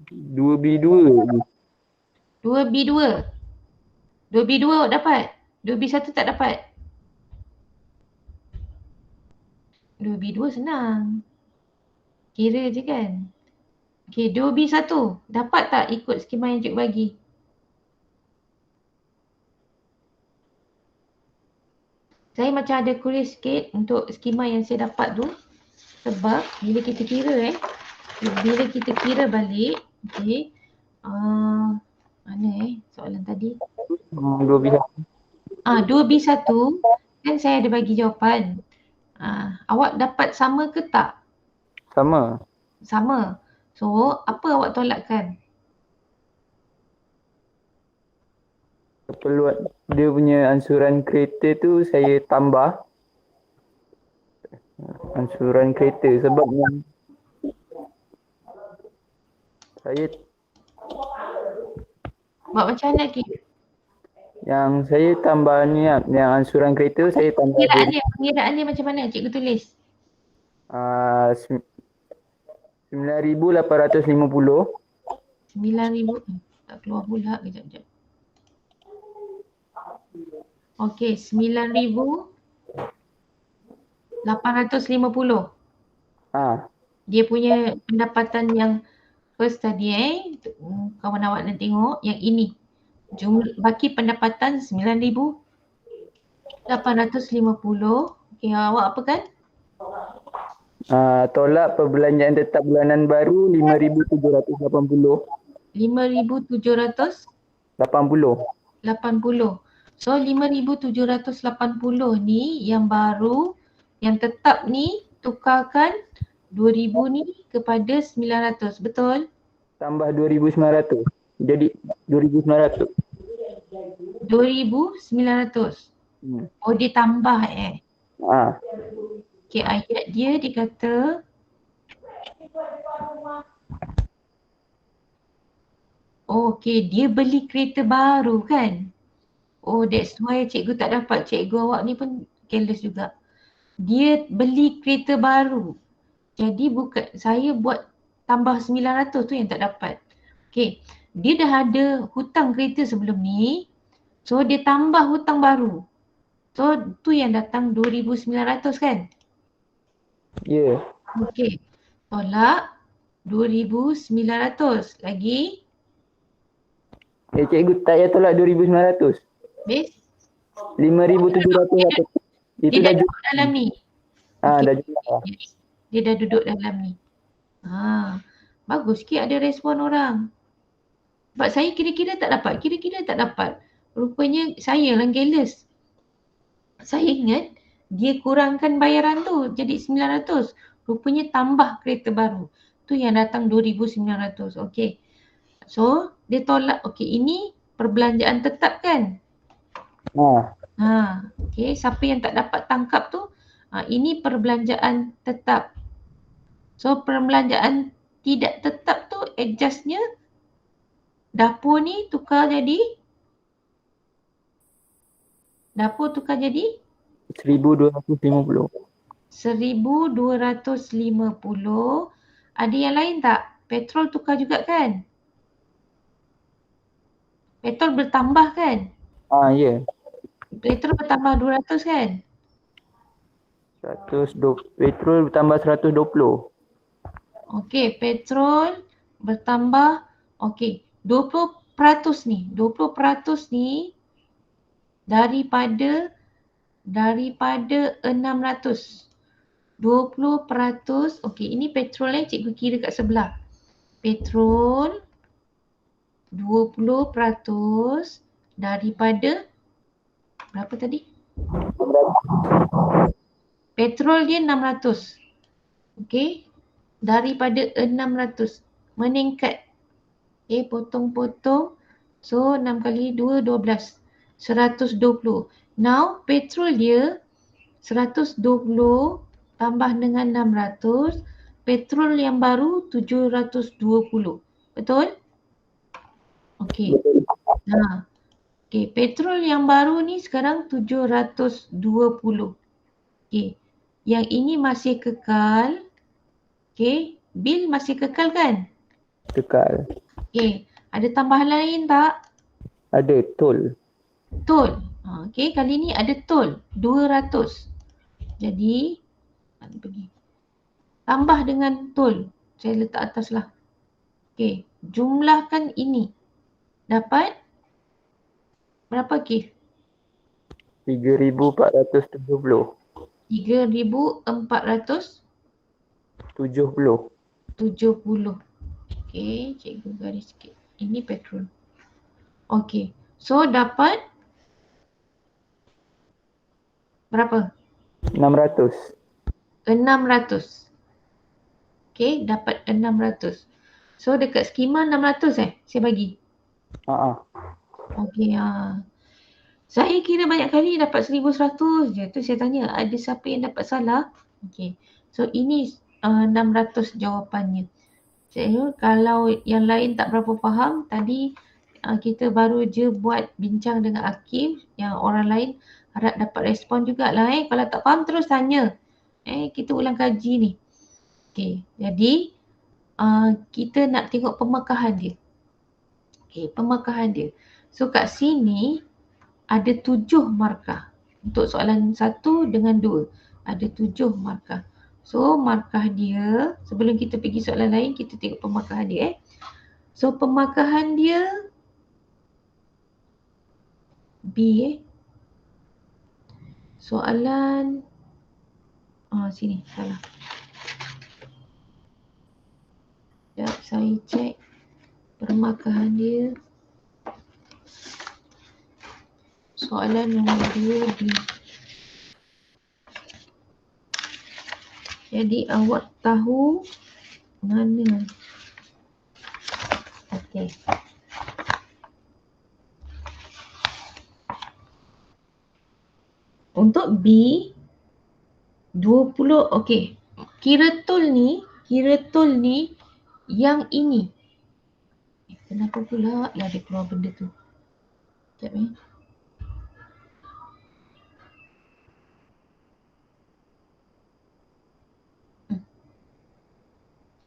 2B2. 2B2. 2B2 awak dapat. 2B1 tak dapat. 2B2 senang. Kira je kan. Okay, 2B1. Dapat tak ikut skema yang cikgu bagi? Saya macam ada query sikit untuk skema yang saya dapat tu. Sebab bila kita kira bila kita kira balik, okay, mana soalan tadi? 2B1. 2B1 kan saya ada bagi jawapan. Awak dapat sama ke tak? Sama. Sama. So, apa awak tolakkan? Keperluan dia punya ansuran kereta tu saya tambah. Ansuran kereta sebab yang saya Buat macam mana Ki? tambah ni yang ansuran kereta saya tambah Pengiraan dia macam mana cikgu tulis? 9,850. 9,000. Tak keluar pula. Kejap. Okey, 9,850. Dia punya pendapatan yang first tadi kawan awak nak tengok yang ini. Baki pendapatan 9,850. Okey, awak apa kan? Tolak perbelanjaan tetap bulanan baru 5,780. 5,780. 80. So 5,780 ni yang baru, yang tetap ni tukarkan 2,000 ni kepada 900, betul? Tambah 2,900. Jadi 2,900. 2,900. Oh dia tambah Okay, ayat dia kata okay, dia beli kereta baru kan? Oh that's why cikgu tak dapat. Cikgu awak ni pun careless juga. Dia beli kereta baru. Jadi bukan saya buat tambah 900 tu yang tak dapat. Okay, dia dah ada hutang kereta sebelum ni. So dia tambah hutang baru. So tu yang datang 2,900 kan? Ya. Okay, tolak 2,900 lagi. Cikgu tak payah tolak 2,900. Habis? 5,700. Itu Dia dah dah duduk dalam ni. dah jumlah. Dia dah duduk dalam ni. Bagus sikit ada respon orang. Sebab saya kira-kira tak dapat. Rupanya saya yang careless. Saya ingat dia kurangkan bayaran tu jadi 900. Rupanya tambah kereta baru. Tu yang datang 2,900. Okey. So dia tolak. Okey, ini perbelanjaan tetap kan? Okey, siapa yang tak dapat tangkap tu? Ini perbelanjaan tetap. So perbelanjaan tidak tetap tu adjustnya dapur ni tukar jadi 1,250. 1,250. Ada yang lain tak? Petrol tukar juga kan? Petrol bertambah kan? Ya. Petrol bertambah 200 kan? 120. Petrol bertambah 120. Okey, petrol bertambah. Okey, 20% ni. 20% ni daripada 600. 20%. Okey, ini petrol cikgu kira kat sebelah. Petrol 20% daripada berapa tadi? Petrol dia 600. Okey. Daripada 600 meningkat. Okey, potong-potong. So 6 kali 2, 12. 120. Now petrol dia 120 tambah dengan 600. Petrol yang baru 720. Betul? Okey. Okey, petrol yang baru ni sekarang 720. Okey. Yang ini masih kekal. Okey, bil masih kekal kan? Kekal. Okey, ada tambahan lain tak? Ada tol. Tol. Okey, kali ni ada tol 200. Jadi pergi. Tambah dengan tol. Saya letak atas lah. Okey, jumlahkan ini. Dapat berapa Ki? 3,470. 3,470. Okey, cikgu garis sikit. Ini petrol. Okey, so dapat Berapa? 600. 600. Okay, dapat 600. So dekat skema 600 saya bagi. Okay, saya kira banyak kali dapat 1100 je. Tu saya tanya, ada siapa yang dapat salah? Okay, so ini 600 jawapannya. Saya kalau yang lain tak berapa faham, tadi kita baru je buat bincang dengan Akif, yang orang lain harap dapat respon jugalah. Kalau tak faham terus tanya. Kita ulang kaji ni. Okay, jadi kita nak tengok pemakahan dia. Okay, pemakahan dia. So kat sini ada 7 markah. Untuk soalan 1 dengan 2 ada 7 markah. So markah dia, sebelum kita pergi soalan lain, kita tengok pemakahan dia. So pemakahan dia B. Soalan sini salah. Sekejap saya cek pemakahan dia. Soalan nombor 2 B. Jadi awak tahu mana? Okey. Untuk B 20, okey. Kira tool ni yang ini. Kenapa pula lah dia keluar benda tu? Sekejap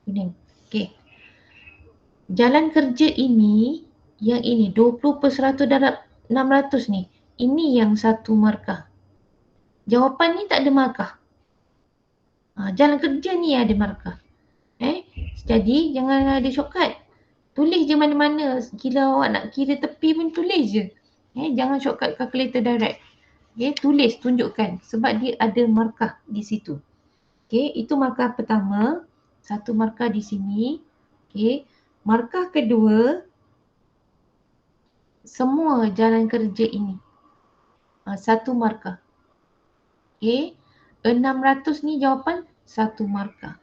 kuning. Okey. Jalan kerja ini, yang ini 20% darab 600 ni, ini yang satu markah. Jawapan ni tak ada markah. Jalan kerja ni ada markah. Jadi jangan ada shortcut. Tulis je mana-mana. Kalau awak nak kira tepi pun tulis je. Jangan shortcut calculator direct. Tulis, tunjukkan. Sebab dia ada markah di situ. Itu markah pertama. Satu markah di sini. Markah kedua, semua jalan kerja ini. Satu markah. 600 ni jawapan satu markah.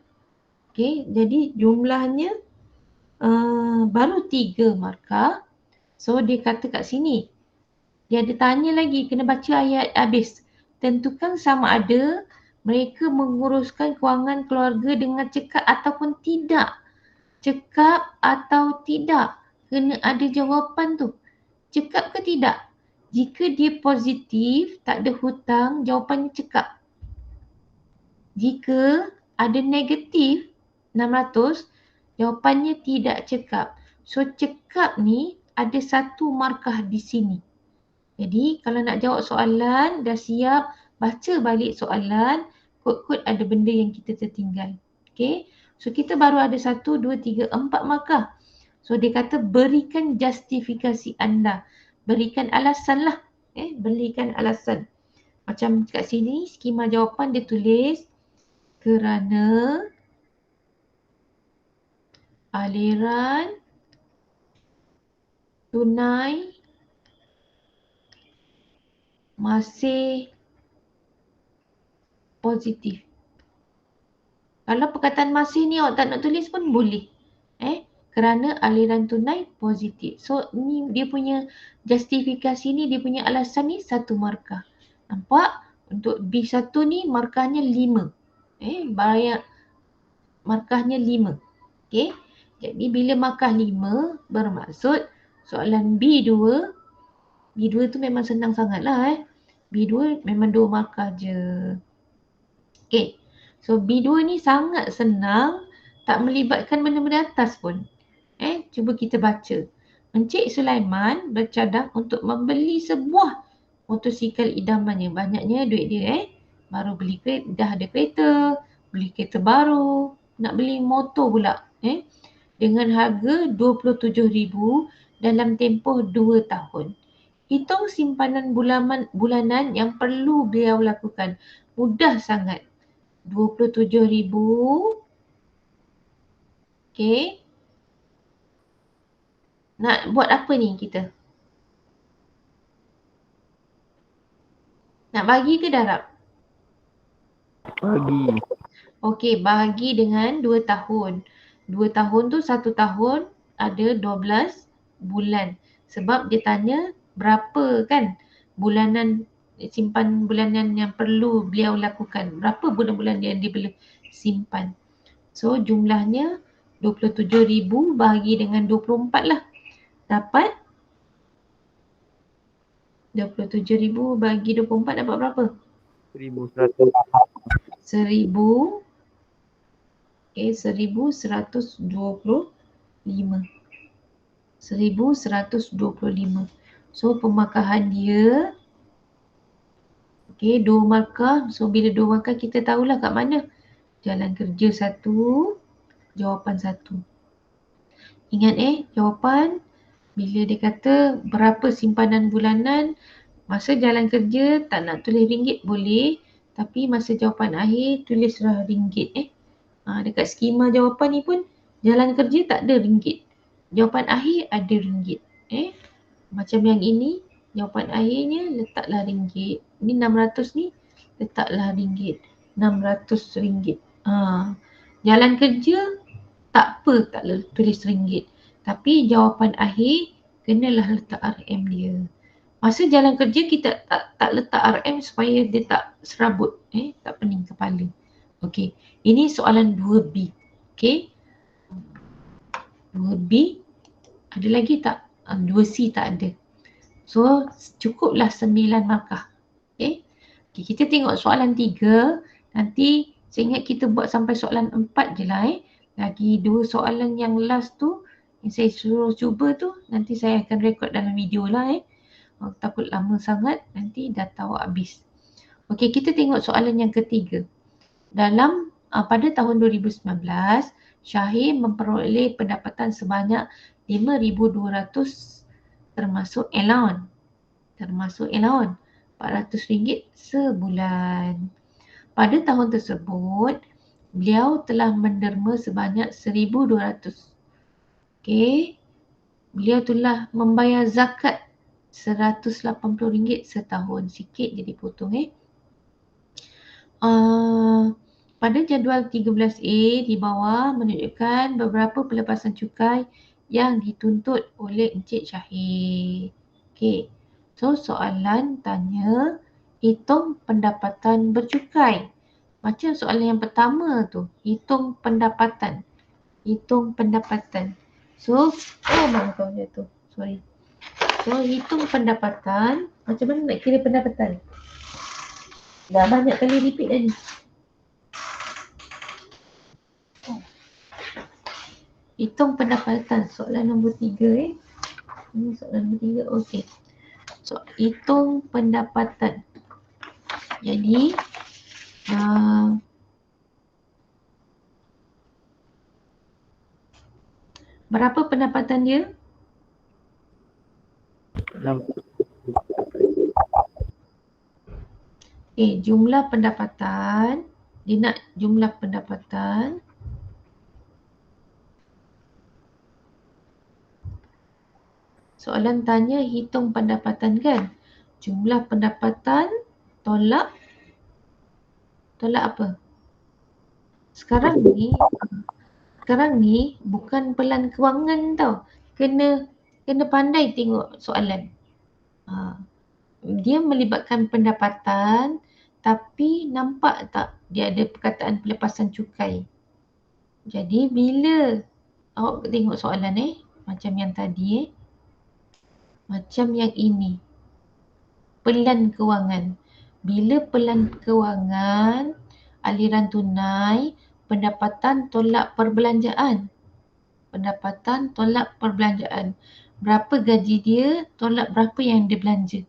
Jadi jumlahnya baru 3 markah. So dia kata kat sini, dia ada tanya lagi, kena baca ayat habis. Tentukan sama ada mereka menguruskan kewangan keluarga dengan cekap ataupun tidak. Cekap atau tidak, kena ada jawapan tu. Cekap ke tidak? Jika dia positif, tak ada hutang, jawapannya cekap. Jika ada negatif 600, jawapannya tidak cekap. So cekap ni ada satu markah di sini. Jadi kalau nak jawab soalan, dah siap, baca balik soalan, kod-kod ada benda yang kita tertinggal. So kita baru ada 1, 2, 3, 4 markah. So dia kata berikan justifikasi anda. Berikan alasan lah. Berikan alasan. Macam kat sini, skema jawapan dia tulis kerana aliran tunai masih positif. Kalau perkataan masih ni awak tak nak tulis pun boleh. Kerana aliran tunai positif. So ni dia punya justifikasi ni, dia punya alasan ni satu markah. Nampak? Untuk B1 ni markahnya 5. Banyak markahnya 5. Jadi bila markah 5 bermaksud soalan B2 tu memang senang sangat lah. B2 memang 2 markah je. So B2 ni sangat senang, tak melibatkan benda-benda atas pun. Cuba kita baca. Encik Sulaiman bercadang untuk membeli sebuah motosikal idamannya. Banyaknya duit dia. Baru beli kereta, dah ada kereta, beli kereta baru, nak beli motor pula. Dengan harga RM27,000 dalam tempoh 2 tahun. Hitung simpanan bulanan yang perlu beliau lakukan. Mudah sangat. RM27,000. Nak buat apa ni kita? Nak bagi ke darab? Bagi. Okey, bahagi dengan 2 tahun. 2 tahun tu 1 tahun ada 12 bulan. Sebab dia tanya berapa kan bulanan simpan bulanan yang perlu beliau lakukan. Berapa bulan-bulan yang dia boleh simpan. So jumlahnya 27,000 bahagi dengan 24 lah. Dapat 27,000 bagi 24 dapat berapa? 1,100. 1,000. Okay, 1,125. 1,125. So pemakahan dia, okay, 2 markah. So bila 2 markah kita tahulah kat mana. Jalan kerja 1, jawapan 1. Ingat jawapan bila dia kata berapa simpanan bulanan, masa jalan kerja tak nak tulis ringgit boleh, tapi masa jawapan akhir tulislah ringgit dekat skema jawapan ni pun jalan kerja tak ada ringgit. Jawapan akhir ada ringgit. Macam yang ini, jawapan akhirnya letaklah ringgit. Ni 600 ni, letaklah ringgit. 600 ringgit. Jalan kerja, tak apa tak tulis ringgit. Tapi jawapan akhir, kenalah letak RM dia. Masa jalan kerja kita tak letak RM supaya dia tak serabut. Tak pening kepala. Okey, ini soalan 2B. Okey. 2B, ada lagi tak? 2C tak ada. So, cukuplah 9 markah. Okay. Okay, kita tengok soalan 3. Nanti saya ingat kita buat sampai soalan 4 je lah. Lagi 2 soalan yang last tu, yang saya suruh cuba tu, nanti saya akan rekod dalam video lah. Takut lama sangat, nanti data awak habis. Okay, kita tengok soalan yang ketiga. Dalam pada tahun 2019, Syahir memperoleh pendapatan sebanyak 5,200 termasuk allowance. RM400 sebulan. Pada tahun tersebut, beliau telah menderma sebanyak 1,200. Okey. Beliau telah membayar zakat RM180 setahun. Sikit je dipotong pada jadual 13A di bawah menunjukkan beberapa pelepasan cukai yang dituntut oleh Encik Syahir. Okey. So soalan tanya hitung pendapatan bercukai. Macam soalan yang pertama tu, hitung pendapatan. Hitung pendapatan. So, maaf jatuh. Sorry. So hitung pendapatan, macam mana nak kira pendapatan? Dah banyak kali repeat dah ni. Hitung pendapatan, soalan nombor 3 Ini soalan nombor 3, okey. So, hitung pendapatan. Jadi, berapa pendapatan dia? 6. Jumlah pendapatan. Dia nak jumlah pendapatan. Soalan tanya hitung pendapatan kan? Jumlah pendapatan tolak apa? Sekarang ni bukan pelan kewangan tau. Kena pandai tengok soalan. Dia melibatkan pendapatan, tapi nampak tak dia ada perkataan pelepasan cukai. Jadi bila awak tengok soalan macam yang tadi macam yang ini, pelan kewangan. Bila pelan kewangan, aliran tunai, pendapatan tolak perbelanjaan. Pendapatan tolak perbelanjaan. Berapa gaji dia, tolak berapa yang dia belanja.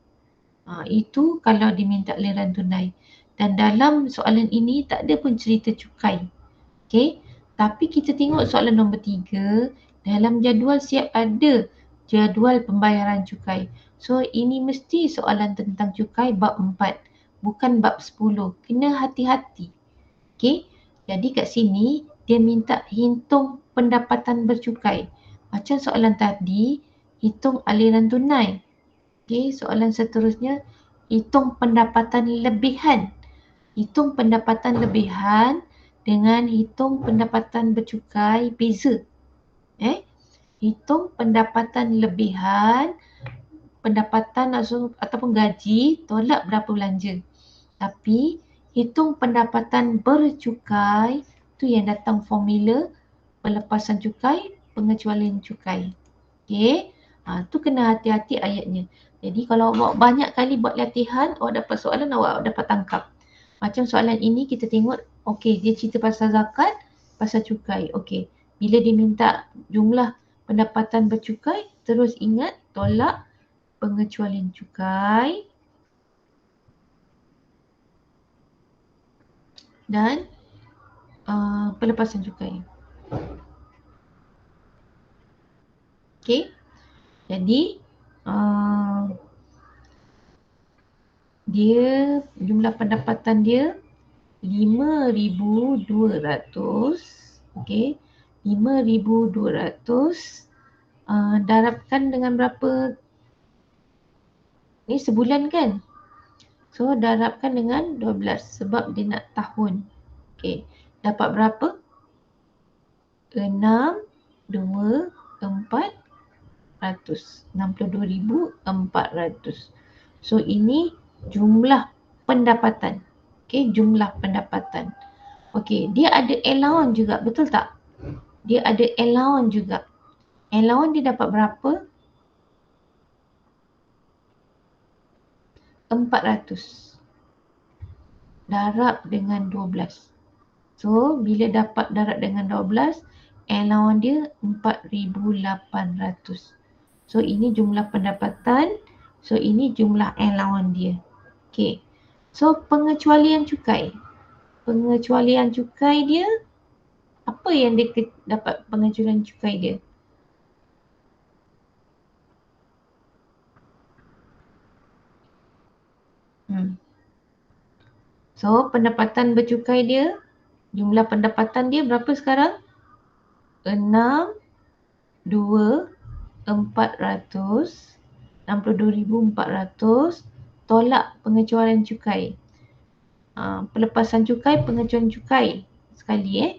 Itu kalau diminta aliran tunai. Dan dalam soalan ini tak ada pun cerita cukai. Okey. Tapi kita tengok soalan nombor 3. Dalam jadual siap ada jadual pembayaran cukai. So ini mesti soalan tentang cukai bab 4. Bukan bab 10. Kena hati-hati. Okey. Jadi kat sini dia minta hitung pendapatan bercukai. Macam soalan tadi, hitung aliran tunai. Okey, soalan seterusnya hitung pendapatan lebihan. Hitung pendapatan lebihan dengan hitung pendapatan bercukai beza. Hitung pendapatan lebihan, pendapatan ataupun gaji, tolak berapa belanja. Tapi hitung pendapatan bercukai, tu yang datang formula pelepasan cukai, pengecualian cukai. Okey, tu kena hati-hati ayatnya. Jadi kalau awak banyak kali buat latihan, awak dapat soalan, awak dapat tangkap. Macam soalan ini kita tengok, okey, dia cerita pasal zakat, pasal cukai. Okey, bila dia minta jumlah pendapatan bercukai, terus ingat tolak pengecualian cukai dan pelepasan cukai. Okey, jadi dia jumlah pendapatan dia 5,200. Okey, 5,200 darabkan dengan berapa? Ni sebulan kan? So darabkan dengan 12 sebab dia nak tahun. Okey, dapat berapa? 62,400. So ini jumlah pendapatan. Okey, jumlah pendapatan. Okey, dia ada allowance juga, betul tak? Dia ada allowance juga. Allowance dia dapat berapa? 400. Darab dengan 12. So, bila dapat darab dengan 12, allowance dia 4,800. So, ini jumlah pendapatan. So, ini jumlah allowance dia. Okay. So, pengecualian cukai. Pengecualian cukai dia, apa yang dia dapat pengecualian cukai dia? So, pendapatan bercukai dia, jumlah pendapatan dia berapa sekarang? 62,400 tolak pengecualian cukai. Pelepasan cukai, pengecualian cukai sekali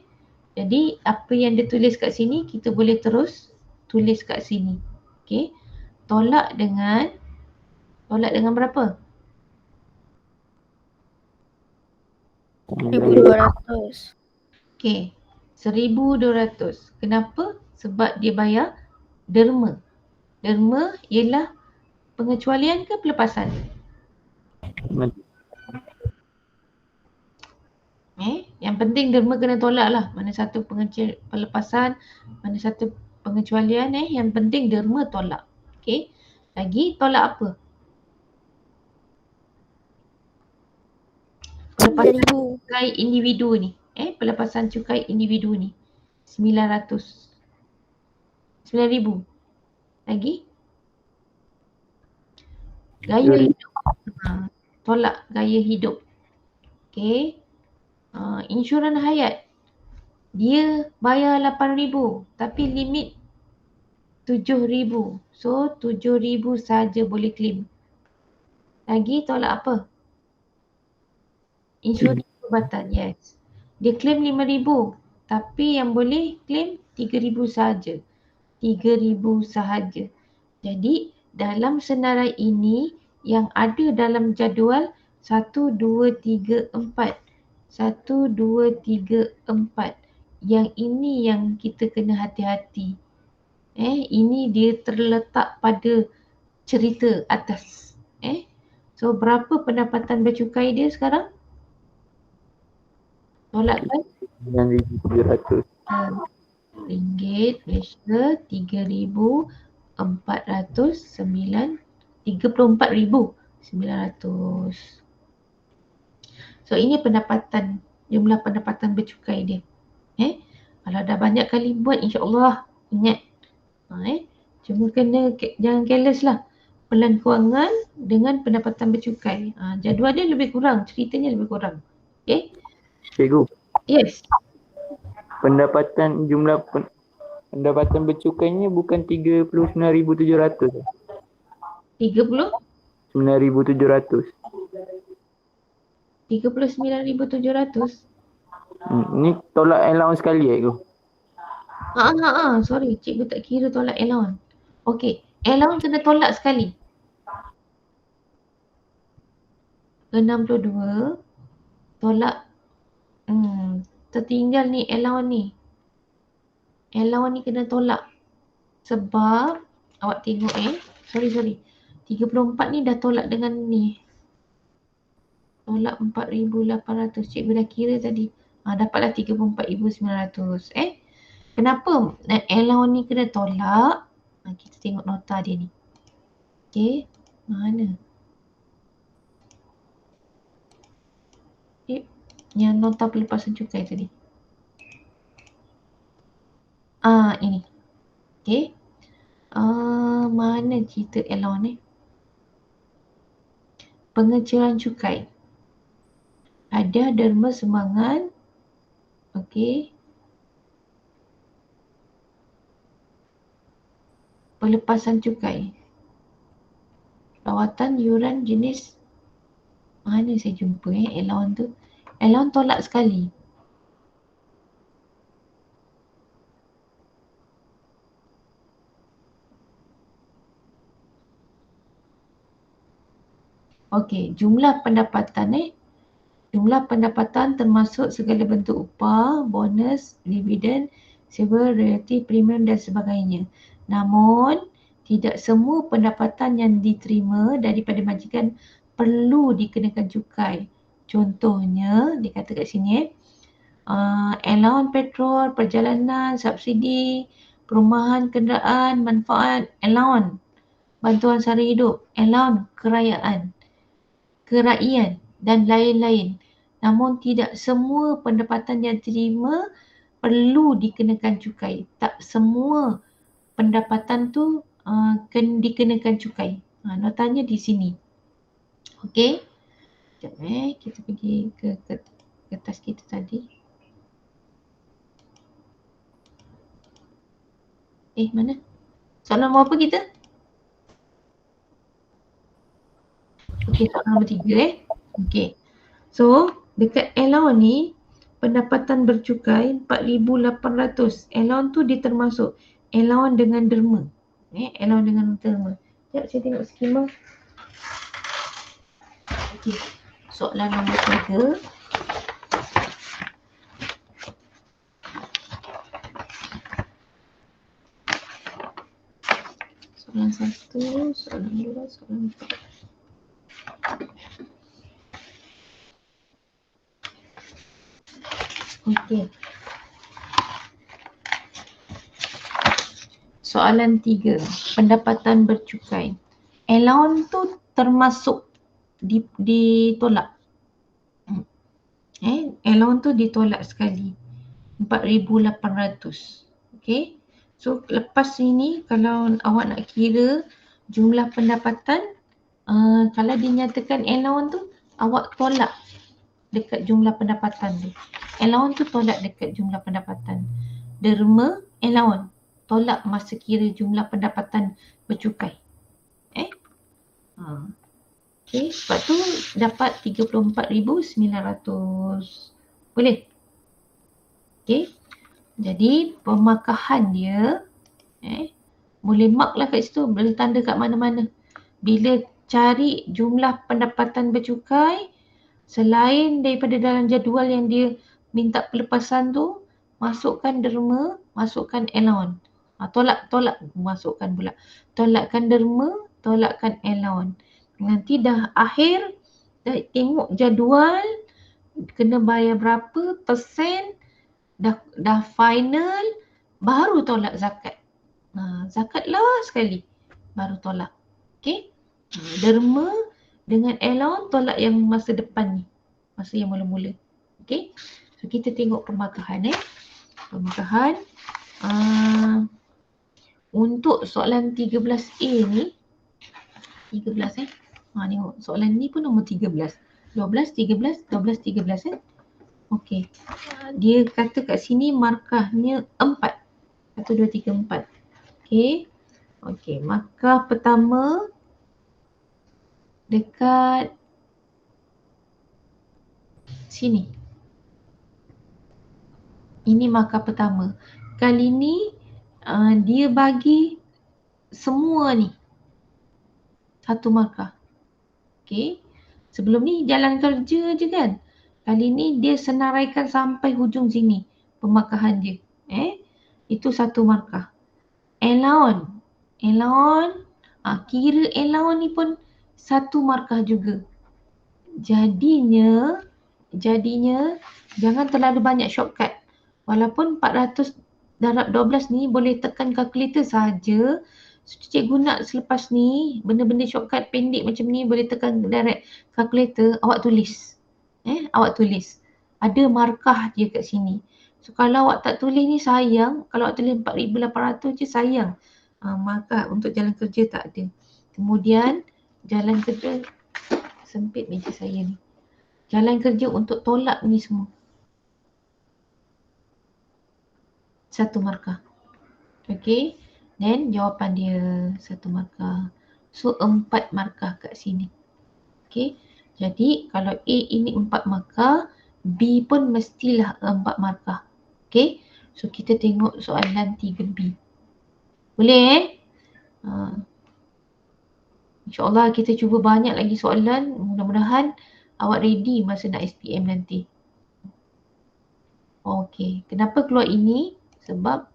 Jadi apa yang dia tulis kat sini kita boleh terus tulis kat sini. Okey. Tolak dengan berapa? 1,200. Okey. 1,200. Kenapa? Sebab dia bayar derma. Derma ialah pengecualian ke pelepasan? Yang penting derma kena tolak lah. Mana satu pelepasan, mana satu pengecualian yang penting derma tolak. Okey. Lagi tolak apa? Pelepasan cukai individu ni. Pelepasan cukai individu ni. 900. 9,000. Lagi? Gaya hidup. Tolak gaya hidup. Okey. Insurans hayat. Dia bayar 8,000 tapi limit 7,000. So 7,000 saja boleh claim. Lagi tolak apa? Insurans perubatan, yes. Dia claim 5,000 tapi yang boleh claim 3,000 saja. 3,000 sahaja. Jadi dalam senarai ini yang ada dalam jadual 1, 2, 3, 4. 1, 2, 3, 4. Yang ini yang kita kena hati-hati. Ini dia terletak pada cerita atas. So berapa pendapatan bercukai dia sekarang? Tolakkan 9,700. Ringgit Malaysia 34,900. So ini pendapatan, jumlah pendapatan bercukai dia. Kalau dah banyak kali buat, insya-Allah ingat. Cuma jangan careless lah. Pelan kewangan dengan pendapatan bercukai. Jadual dia lebih kurang, ceritanya lebih kurang. Okay? Cikgu. Yes. Jumlah pendapatan bercukainya bukan 39,700. 30? 9,700. 39,700. Ni tolak allowance sekali tu. Sorry, cikgu tak kira tolak allowance. Okey, allowance kena tolak sekali. 62 tolak tertinggal ni allowance ni. Allowance ni kena tolak sebab awak tengok sorry 34 ni dah tolak dengan ni. Tolak 4,800. Cikgu dah kira tadi. Dapatlah 34,900. Kenapa allowance ni kena tolak? Kita tengok nota dia ni. Okey, mana? Yang nota pelepasan cukai tadi. Ini. Okey. Mana cerita allowance ni? Pengecilan cukai. Ada derma sumbangan. Okey. Pelepasan cukai. Rawatan yuran jenis. Mana saya jumpa allowance tu? Allowance tolak sekali. Okey, jumlah pendapatan Jumlah pendapatan termasuk segala bentuk upah, bonus, dividen, silver, royalty, premium dan sebagainya. Namun, tidak semua pendapatan yang diterima daripada majikan perlu dikenakan cukai. Contohnya, dia kata kat sini allowance petrol, perjalanan, subsidi, perumahan kenderaan, manfaat, allowance, bantuan sara hidup, allowance kerayaan dan lain-lain. Namun tidak semua pendapatan yang diterima perlu dikenakan cukai. Tak semua pendapatan tu dikenakan cukai. Notanya di sini. Okey. Sekejap kita pergi ke kertas kita tadi. Mana? Soalan nombor apa kita? Okey, soalan nombor 3 Okey. So, dekat allowance ni, pendapatan bercukai 4,800. Allowance tu dia termasuk allowance dengan derma. Allowance dengan derma. Sekejap saya tengok skema. Okey. Soalan nombor 3. Soalan 1, soalan 2, soalan 4. Okey. Soalan 3. Pendapatan bercukai. Allowance tu termasuk ditolak. Allowance tu ditolak sekali. 4,800. Okey. So lepas ini kalau awak nak kira jumlah pendapatan, kalau dinyatakan allowance tu, awak tolak dekat jumlah pendapatan tu. Allowance tu tolak dekat jumlah pendapatan. Derma allowance tolak masa kira jumlah pendapatan bercukai. Okey, sebab tu dapat 34,900. Boleh? Okey. Jadi pemakahan dia boleh mark lah kat situ, boleh tanda kat mana-mana. Bila cari jumlah pendapatan bercukai, selain daripada dalam jadual yang dia minta pelepasan tu, masukkan derma, masukkan allowance. Tolak masukkan pula. Tolakkan derma, tolakkan allowance. Nanti dah akhir, dah tengok jadual, kena bayar berapa persen, dah final, baru tolak zakat. Zakat last sekali baru tolak. Okey. Derma dengan allowance tolak yang masa depan ni. Masa yang mula-mula. Okey. So kita tengok pemakahan Pemakahan untuk soalan 13A ni 13 tengok soalan ni pun nombor 13. 12, 13, 12, 13 Okey. Dia kata kat sini markahnya 4. 1, 2, 3, 4. Okey. Okey. Markah pertama dekat Sini. Ini markah pertama. Kali ni dia bagi semua ni satu markah. Okey. Sebelum ni jalan kerja je kan. Kali ni dia senaraikan sampai hujung sini pemarkahan dia. Itu satu markah. Allowance. Kira allowance ni pun satu markah juga. Jadinya jangan terlalu banyak shortcut. Walaupun 400 darab 12 ni boleh tekan kalkulator saja. So, cikgu nak selepas ni benda-benda shortcut pendek macam ni boleh tekan direct kalkulator, awak tulis. Awak tulis. Ada markah dia kat sini. So kalau awak tak tulis ni sayang, kalau awak tulis 4,800 je sayang. Markah untuk jalan kerja tak ada. Kemudian jalan kerja sempit meja saya ni. Jalan kerja untuk tolak ni semua. Satu markah. Okay. Then jawapan dia satu markah. So 4 markah kat sini. Okay. Jadi kalau A ini 4 markah, B pun mestilah 4 markah. Okay. So kita tengok soalan 3B. Boleh InsyaAllah kita cuba banyak lagi soalan. Mudah-mudahan awak ready masa nak SPM nanti. Okay. Kenapa keluar ini? Sebab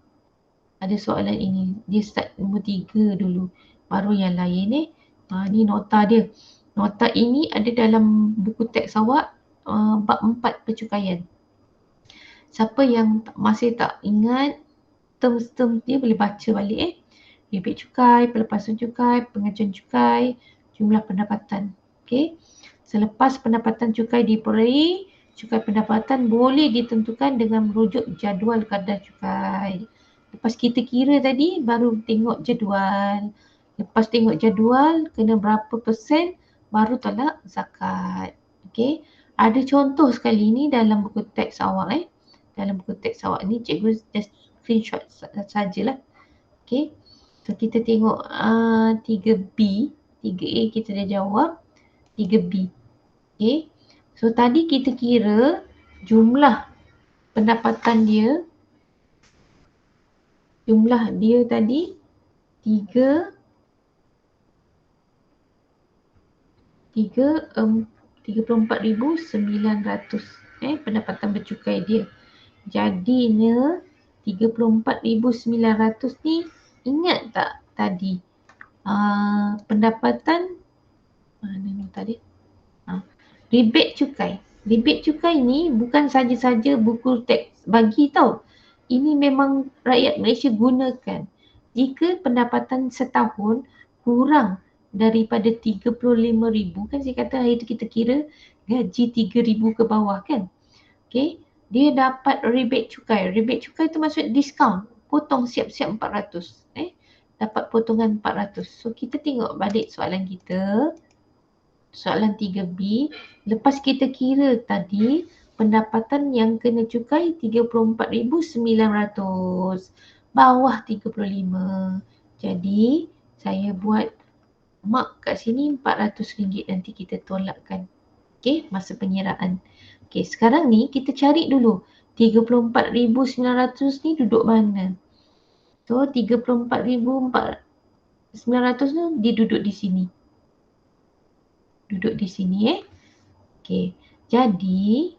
ada soalan ini. Dia start nombor 3 dulu. Baru yang lain ni nota dia. Nota ini ada dalam buku teks awak bab 4 percukaian. Siapa yang masih tak ingat term-term dia boleh baca balik Rebate cukai, pelepasan cukai, pengajuan cukai, jumlah pendapatan. Okay. Selepas pendapatan cukai diperoleh, cukai pendapatan boleh ditentukan dengan merujuk jadual kadar cukai. Lepas kita kira tadi, baru tengok jadual. Lepas tengok jadual, kena berapa persen, baru tolak zakat. Okay. Ada contoh sekali ni dalam buku teks awak. Dalam buku teks awak ni, cikgu just screenshot sajalah. Okay. So kita tengok 3B, 3A kita dah jawab, 3B. Okay. So tadi kita kira jumlah pendapatan dia, jumlah dia tadi 34,900 pendapatan bercukai dia. Jadinya 34,900 ni ingat tak tadi pendapatan mana nota dia? Rebate cukai. Rebate cukai ni bukan saja-saja buku teks bagi tau. Ini memang rakyat Malaysia gunakan. Jika pendapatan setahun kurang daripada 35,000, kan saya kata hari tu kita kira gaji 3,000 ke bawah kan. Okay. Dia dapat rebate cukai. Rebate cukai tu maksud diskaun. Potong siap-siap 400. Dapat potongan 400. So kita tengok balik soalan kita. Soalan 3B. Lepas kita kira tadi, pendapatan yang kena cukai 34,900. Bawah 35. Jadi saya buat mark kat sini RM400 nanti kita tolakkan. Okay, masa pengiraan. Okay, sekarang ni kita cari dulu 34,900 ni duduk mana? So 34,900 tu dia duduk di sini. Duduk di sini Okay. Jadi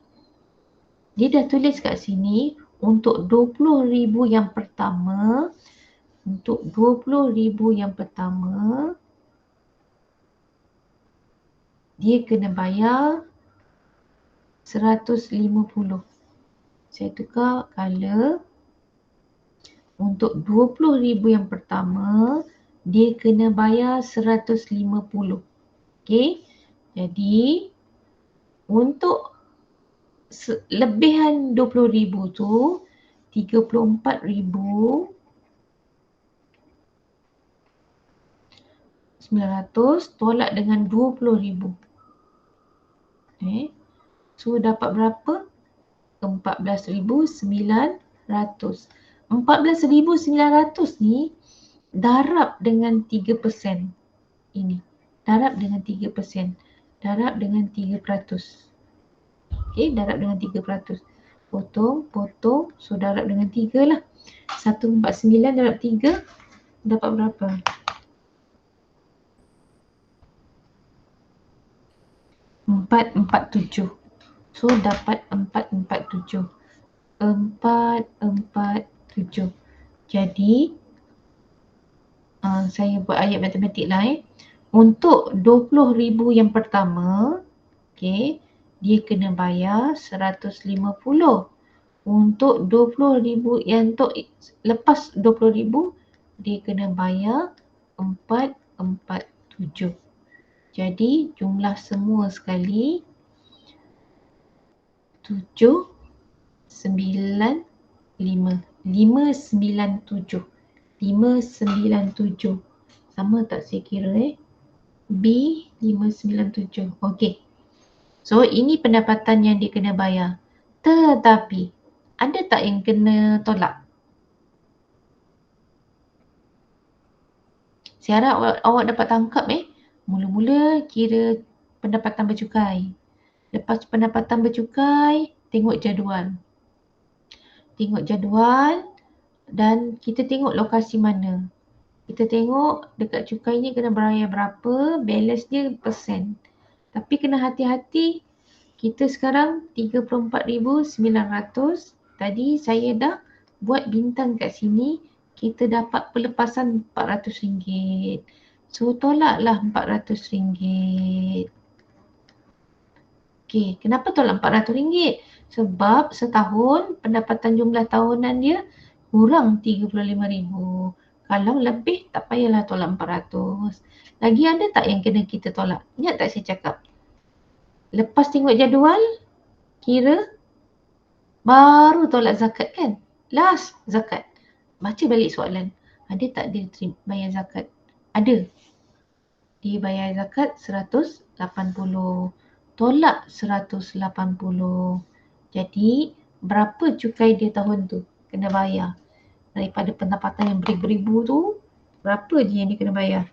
dia dah tulis kat sini untuk 20,000 yang pertama. Untuk 20,000 yang pertama dia kena bayar 150. Saya tukar color. Untuk 20,000 yang pertama dia kena bayar 150. Okay. Jadi untuk lebihan 20,000 tu 34,900 tolak dengan 20,000. So dapat berapa? 14,900. 14,900 ni darab dengan 3%. Ini darab dengan 3%. Darab dengan 3%. darab dengan 3%. Potong. So darab dengan 3 lah. 149 darab 3 dapat berapa? 447. So dapat 447. 447. Jadi saya buat ayat matematik lah Untuk 20,000 yang pertama, dia kena bayar 150. Untuk 20,000 yang lepas 20,000, dia kena bayar 447. Jadi jumlah semua sekali 795. 597. 597. Sama tak saya kira B 597. Okey. So ini pendapatan yang dia kena bayar. Tetapi ada tak yang kena tolak? Saya harap awak dapat tangkap Mula-mula kira pendapatan bercukai. Lepas pendapatan bercukai, tengok jadual. Tengok jadual dan kita tengok lokasi mana. Kita tengok dekat cukai ni kena bayar berapa, balance dia persen. Tapi kena hati-hati, kita sekarang 34,900. Tadi saya dah buat bintang kat sini, kita dapat pelepasan RM400. So tolaklah RM400. Okey, kenapa tolak RM400? Sebab setahun pendapatan jumlah tahunan dia kurang 35,000. Kalau lebih tak payahlah tolak 400. Lagi ada tak yang kena kita tolak? Ingat tak saya cakap? Lepas tengok jadual, kira baru tolak zakat kan? Last zakat. Baca balik soalan. Ada tak dia bayar zakat? Ada. Dia bayar zakat 180. Tolak 180. Jadi berapa cukai dia tahun tu kena bayar? Daripada pendapatan yang beribu-ribu tu, berapa je yang dia kena bayar?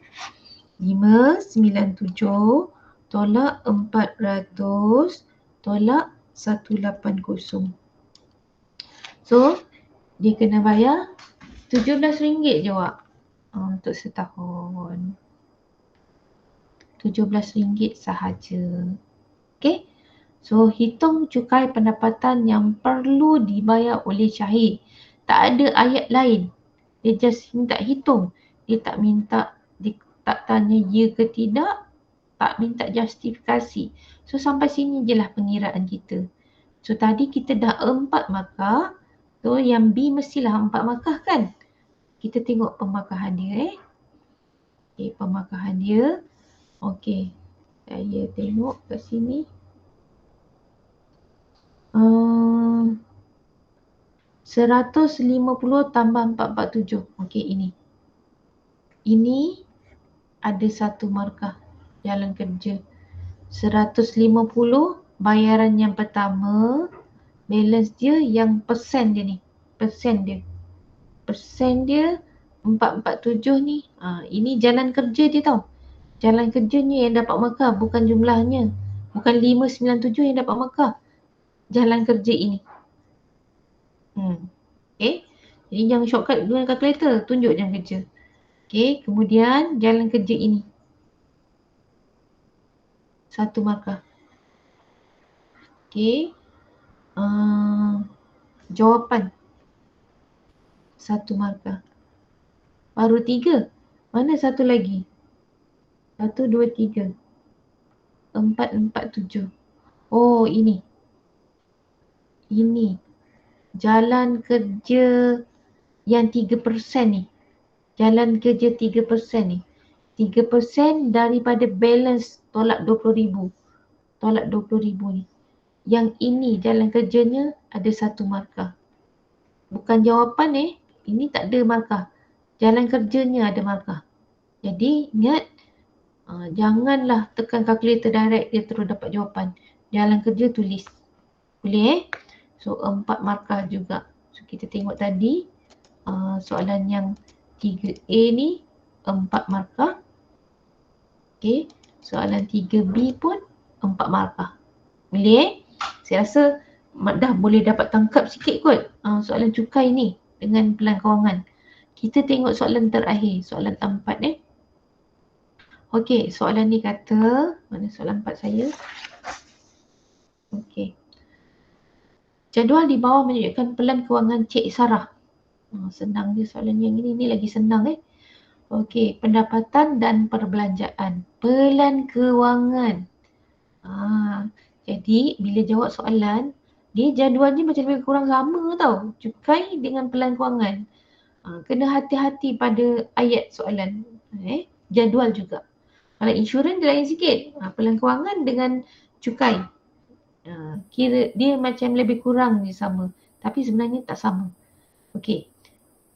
597 tolak 400 tolak 180. So dia kena bayar RM17 je awak untuk setahun. RM17 sahaja. Okay. So hitung cukai pendapatan yang perlu dibayar oleh syahid. Tak ada ayat lain. Dia just minta hitung. Dia tak minta, dia tak tanya ya ke tidak. Tak minta justifikasi. So sampai sini je lah pengiraan kita. So tadi kita dah 4 markah. So yang B mestilah 4 markah kan. Kita tengok pemakahan dia Okay, pemakahan dia. Okay. Saya tengok kat sini. 150 tambah 447. Okey, ini. Ini ada satu markah jalan kerja. 150 bayaran yang pertama, balance dia yang persen dia ni. Persen dia. Persen dia 447 ni. Ini jalan kerja dia tau. Jalan kerjanya yang dapat markah, bukan jumlahnya. Bukan 597 yang dapat markah. Jalan kerja ini. Okay. Jadi jangan shortcut dengan kalkulator. Tunjuk jalan kerja. Okay. Kemudian jalan kerja ini. Satu markah. Okay. Jawapan. Satu markah. Baru 3. Mana satu lagi? 1, 2, 3. 4, 4, 7. Oh, ini. Ini. Jalan kerja yang 3% ni. Jalan kerja 3% ni. 3% daripada balance tolak 20,000. Tolak 20,000 ni. Yang ini jalan kerjanya ada satu markah. Bukan jawapan ini tak ada markah. Jalan kerjanya ada markah. Jadi ingat, janganlah tekan kalkulator direct dia terus dapat jawapan. Jalan kerja tulis. Boleh So 4 markah juga. So kita tengok tadi soalan yang 3A ni 4 markah. Okay. Soalan 3B pun 4 markah. Boleh Saya rasa dah boleh dapat tangkap sikit kot soalan cukai ni dengan pelan kewangan. Kita tengok soalan terakhir, soalan 4 Okey, soalan ni kata, mana soalan 4 saya? Okey. Jadual di bawah menunjukkan pelan kewangan Cik Sarah. Senang dia soalan yang ini lagi senang Okey, pendapatan dan perbelanjaan. Pelan kewangan. Jadi bila jawab soalan, dia jadualnya macam lebih kurang sama tau. Cukai dengan pelan kewangan. Kena hati-hati pada ayat soalan. Jadual juga. Kalau insurans dia lain sikit. Pelan kewangan dengan cukai. Kira dia macam lebih kurang je sama. Tapi sebenarnya tak sama. Okey.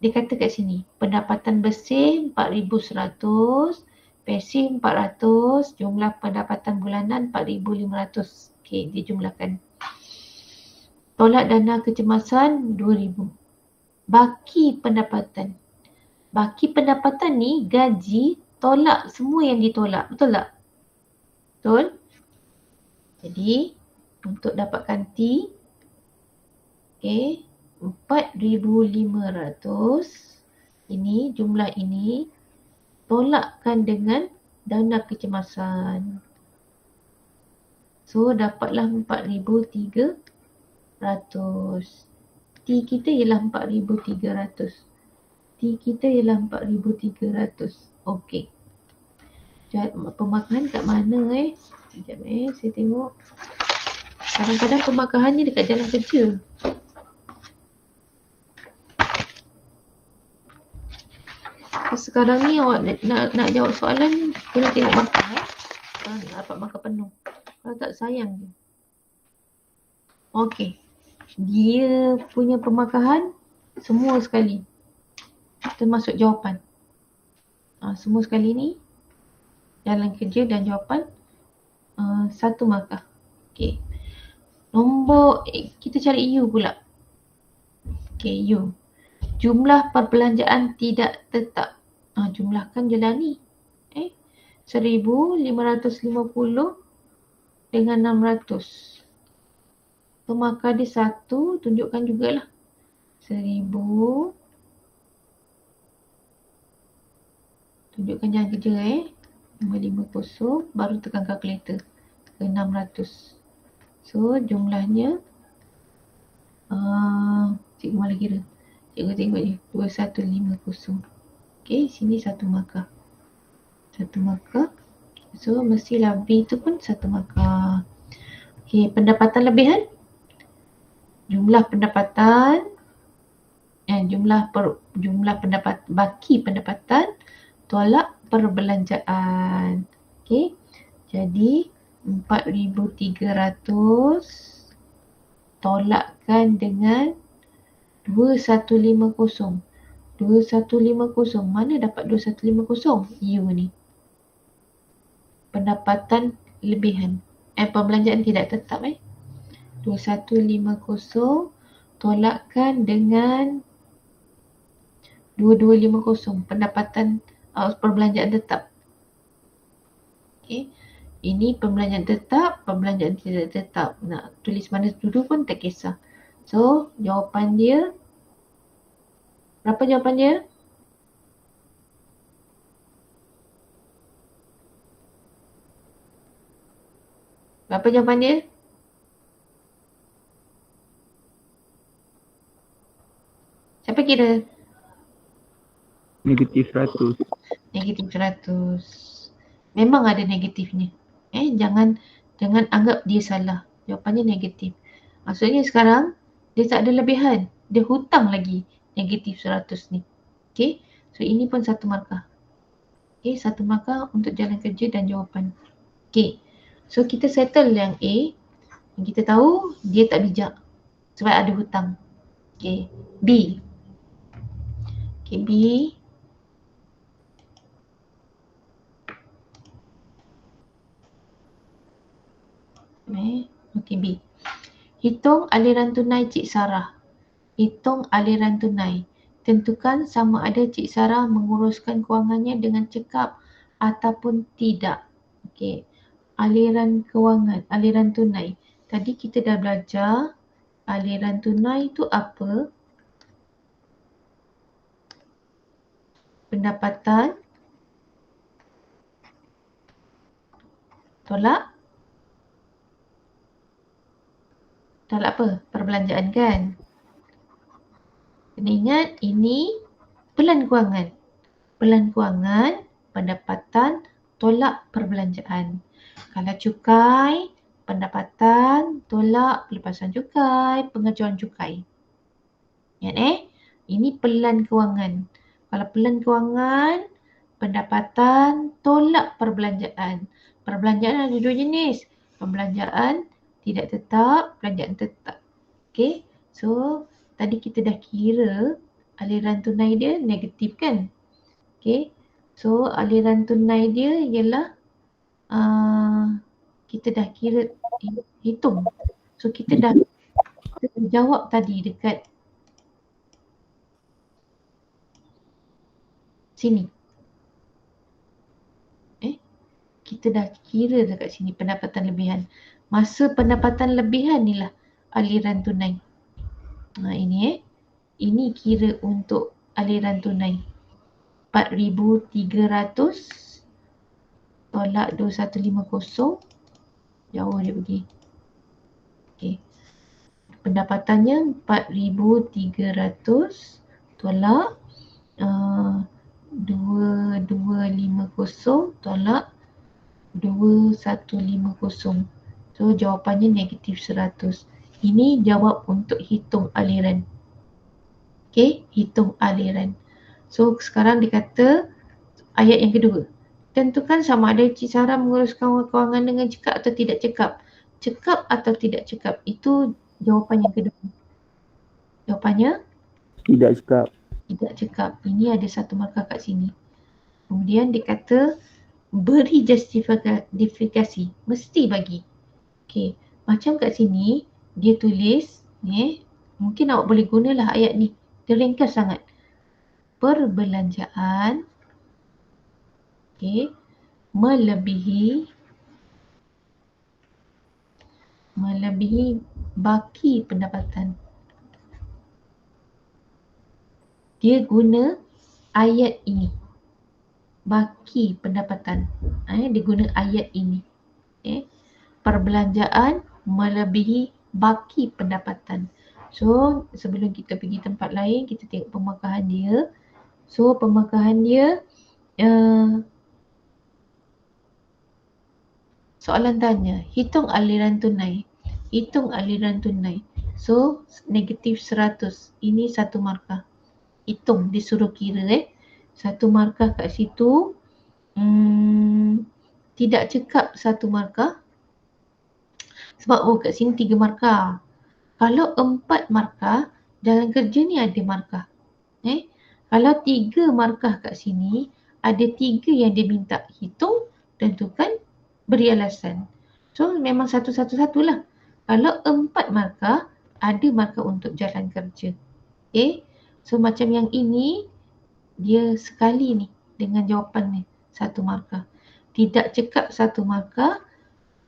Dia kata kat sini, pendapatan bersih 4,100, pasif 400, jumlah pendapatan bulanan 4,500. Okey, dia jumlahkan. Tolak dana kecemasan 2,000. Baki pendapatan. Baki pendapatan ni gaji tolak semua yang ditolak. Betul tak? Betul? Jadi, untuk dapatkan T, okey, 4,500 ini, jumlah ini tolakkan dengan dana kecemasan. So, dapatlah 4,300. T kita ialah 4,300. T kita ialah 4,300. Okey. Pemakahan kat mana Sekejap saya tengok. Kadang-kadang pemakahan ni dekat jalan kerja. Sekarang ni awak nak jawab soalan, kena tengok markah kalau nak dapat markah penuh. Kalau tak sayang je. Okey. Dia punya pemakahan semua sekali. Termasuk jawapan. Semua sekali ni jalan kerja dan jawapan 1 markah. Okey. Nombor kita cari U pula. Okey, U. Jumlah perbelanjaan tidak tetap. Jumlahkan jelah ni. 1,550 dengan 600. So, markah dia 1, tunjukkan jugalah. 1,000. Tunjukkan jalan kerja 550, baru tekan kalkulator ke 600. So, jumlahnya cikgu malah kira. Cikgu tengok je, 2150. Okey, sini 1 markah. 1 markah. So, mestilah B tu pun 1 markah. Okey, pendapatan lebihan. Jumlah pendapatan jumlah pendapat baki pendapatan tolak perbelanjaan. Okey. Jadi 4,300 tolakkan dengan 2150. 2150. Mana dapat 2150? U ni. Pendapatan lebihan. Perbelanjaan tidak tetap 2150 tolakkan dengan 2250. Pendapatan perbelanjaan tetap. Okey. Ini perbelanjaan tetap, perbelanjaan tidak tetap. Nak tulis mana dulu pun tak kisah. So, jawapan dia, berapa jawapan dia? Berapa jawapan dia? Siapa kira? Negatif 100. Negatif 100. Memang ada negatifnya. Jangan anggap dia salah. Jawapannya negatif. Maksudnya sekarang dia tak ada lebihan. Dia hutang lagi negatif 100 ni. Okey. So ini pun 1 markah. Okey, 1 markah untuk jalan kerja dan jawapan. Okey. So kita settle yang A. Yang kita tahu dia tak bijak sebab ada hutang. Okey. B. Okey, B. Okey, B. Hitung aliran tunai Cik Sarah. Hitung aliran tunai. Tentukan sama ada Cik Sarah menguruskan kewangannya dengan cekap ataupun tidak. Okey. Aliran kewangan, aliran tunai. Tadi kita dah belajar aliran tunai itu apa? Pendapatan tolak apa? Perbelanjaan kan? Kena ingat ini pelan kewangan. Pelan kewangan, pendapatan tolak perbelanjaan. Kalau cukai, pendapatan tolak pelepasan cukai, pengajuan cukai. Ingat ini pelan kewangan. Kalau pelan kewangan, pendapatan tolak perbelanjaan. Perbelanjaan ada dua jenis. Perbelanjaan tidak tetap, perbelanjaan tetap. Okay, so tadi kita dah kira aliran tunai dia negatif kan? Okay, so aliran tunai dia ialah kita dah kira, hitung. So kita dah jawab tadi dekat sini. Kita dah kira dekat sini pendapatan lebihan. Masa pendapatan lebihan ni lah aliran tunai. Ini ini kira untuk aliran tunai. 4,300 tolak 2150. Jauh dia pergi. Okay. Pendapatannya 4,300 tolak 2250 tolak 2150. So jawapannya negatif 100. Ini jawab untuk hitung aliran. Okay, hitung aliran. So sekarang dikata ayat yang kedua. Tentukan sama ada cara menguruskan kewangan dengan cekap atau tidak cekap. Cekap atau tidak cekap. Itu jawapan yang kedua. Jawapannya? Tidak cekap. Tidak cekap. Ini ada satu markah kat sini. Kemudian dikata beri justifikasi. Mesti bagi. Okay. Macam kat sini, dia tulis, mungkin awak boleh gunalah ayat ni. Dia ringkas sangat. Perbelanjaan melebihi baki pendapatan. Dia guna ayat ini. Baki pendapatan. Dia guna ayat ini. Perbelanjaan melebihi baki pendapatan. So, sebelum kita pergi tempat lain, kita tengok pemakahan dia. So, pemakahan dia, soalan tanya, hitung aliran tunai. Hitung aliran tunai. So, negatif 100. Ini satu markah. Hitung, disuruh kira Satu markah kat situ. Tidak cekap satu markah. Sebab kat sini 3 markah. Kalau 4 markah, jalan kerja ni ada markah. Kalau 3 markah kat sini, ada 3 yang dia minta hitung, tentukan, beri alasan. So memang satu-satu-satulah. Kalau 4 markah, ada markah untuk jalan kerja. So macam yang ini, dia sekali ni dengan jawapan ni, 1 markah. Tidak cekap 1 markah,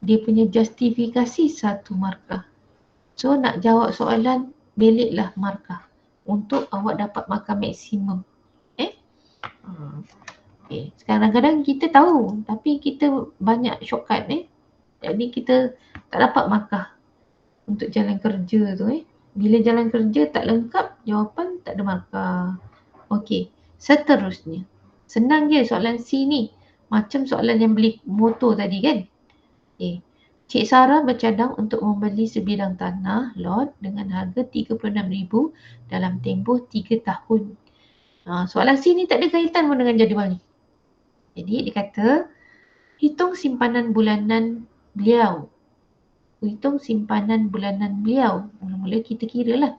dia punya justifikasi 1 markah. So nak jawab soalan, beliklah markah untuk awak dapat markah maksimum. Kadang-kadang kita tahu tapi kita banyak shortcut jadi kita tak dapat markah untuk jalan kerja tu Bila jalan kerja tak lengkap, jawapan tak ada markah. Okey, seterusnya. Senang je soalan C ni. Macam soalan yang beli motor tadi kan. Cik Sarah bercadang untuk membeli sebidang tanah lot dengan harga 36,000 dalam tempoh 3 tahun. Soalan C ni tak ada kaitan pun dengan jadual ni. Jadi dia kata, hitung simpanan bulanan beliau. Hitung simpanan bulanan beliau. Mula-mula kita kira lah.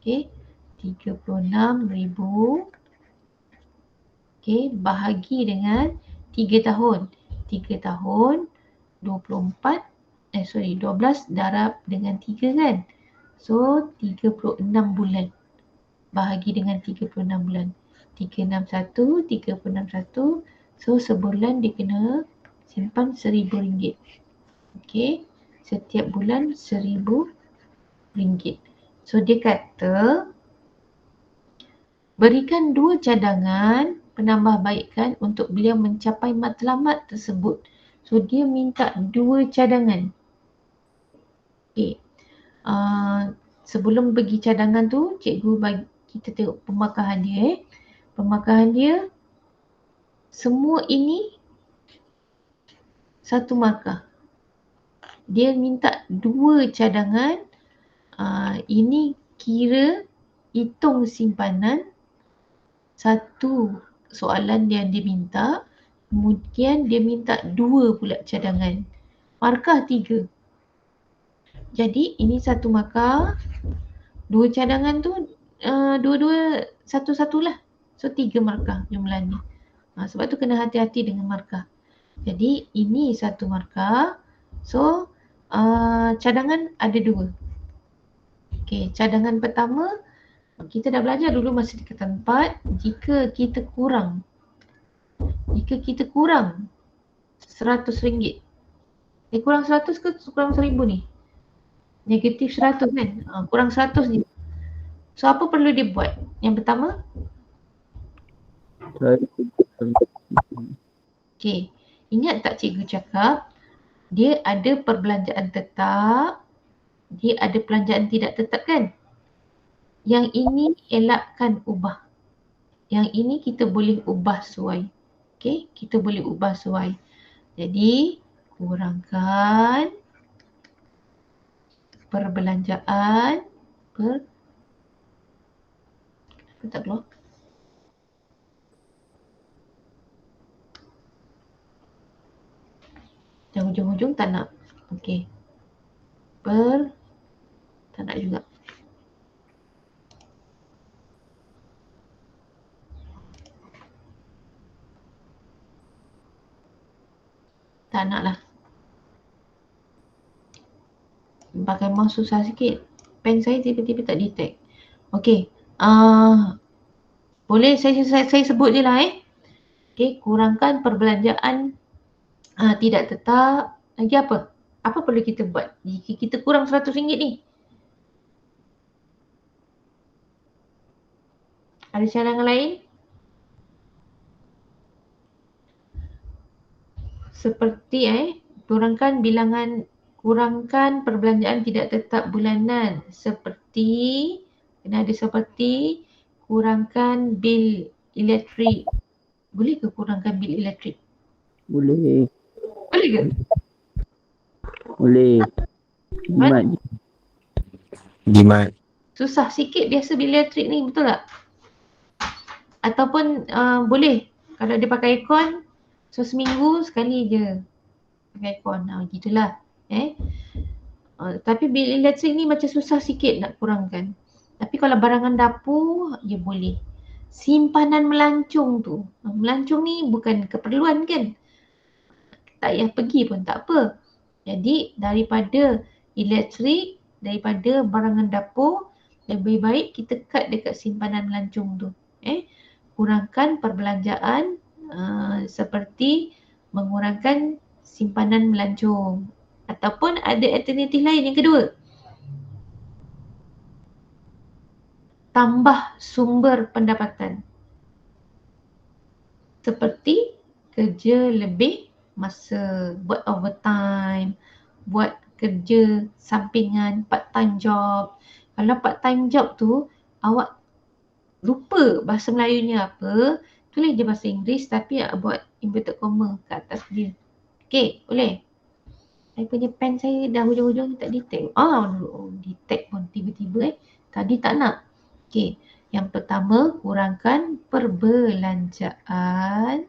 36,000. Bahagi dengan 3 tahun. 3 tahun, 12 darab dengan 3 kan. So 36 bulan. Bahagi dengan 36 bulan. 361, 361. So sebulan dia kena simpan RM1,000. setiap bulan RM1,000. So dia kata berikan 2 cadangan penambahbaikan untuk beliau mencapai matlamat tersebut. So dia minta 2 cadangan. Okay. Sebelum bagi cadangan tu, cikgu bagi kita tengok pemakahan dia. Pemakahan dia, semua ini satu markah. Dia minta 2 cadangan. Ini kira hitung simpanan. Satu soalan yang dia minta. Kemudian dia minta 2 pula cadangan. Markah 3. Jadi ini satu markah. 2 cadangan tu dua-dua satu-satu lah. So 3 markah jumlahnya. Sebab tu kena hati-hati dengan markah. Jadi ini satu markah. So cadangan ada 2. Okay, cadangan pertama kita dah belajar dulu masa tingkatan 4. Jika kita kurang RM100. Kurang 100 ke kurang 1000 ni? Negatif 100 kan? Kurang 100 ni. So apa perlu dia buat? Yang pertama, okay, ingat tak cikgu cakap dia ada perbelanjaan tetap, dia ada perbelanjaan tidak tetap kan? Yang ini elakkan ubah. Yang ini kita boleh ubah sesuai. Okay, kita boleh ubah sesuai. Jadi kurangkan perbelanjaan tak keluar. Yang hujung-hujung tak nak. Okey. Tak nak juga. Tak nak lah. Pakai mouse susah sikit. Pen saya tiba-tiba tak detect. Okey. Boleh saya sebut je lah Okey, kurangkan perbelanjaan tidak tetap. Lagi apa? Apa perlu kita buat? Jika kita kurang RM100 ni. Ada cadangan lain? Seperti kurangkan perbelanjaan tidak tetap bulanan. Seperti kurangkan bil elektrik. Boleh ke kurangkan bil elektrik? Boleh. Boleh ke? Boleh. Jimat. Susah sikit biasa bil elektrik ni, betul tak? Ataupun boleh kalau dia pakai aircon, so seminggu sekali je pakai aircon. Begitulah. Tapi bil elektrik ni macam susah sikit nak kurangkan. Tapi kalau barangan dapur, dia boleh. Simpanan melancong tu. Melancong ni bukan keperluan kan? Tak payah pergi pun tak apa. Jadi daripada elektrik, daripada barangan dapur, lebih baik kita cut dekat simpanan melancong tu. Kurangkan perbelanjaan seperti mengurangkan simpanan melancong. Ataupun ada alternatif lain yang kedua. Tambah sumber pendapatan. Seperti kerja lebih masa, buat overtime, buat kerja sampingan, part-time job. Kalau part-time job tu, awak lupa bahasa Melayunya apa, tulis je bahasa Inggeris tapi buat inverted comma kat atas dia. Okay, boleh? Saya punya pen saya dah hujung-hujung tak detect. Detect pun tiba-tiba tadi tak nak. Okay, yang pertama kurangkan perbelanjaan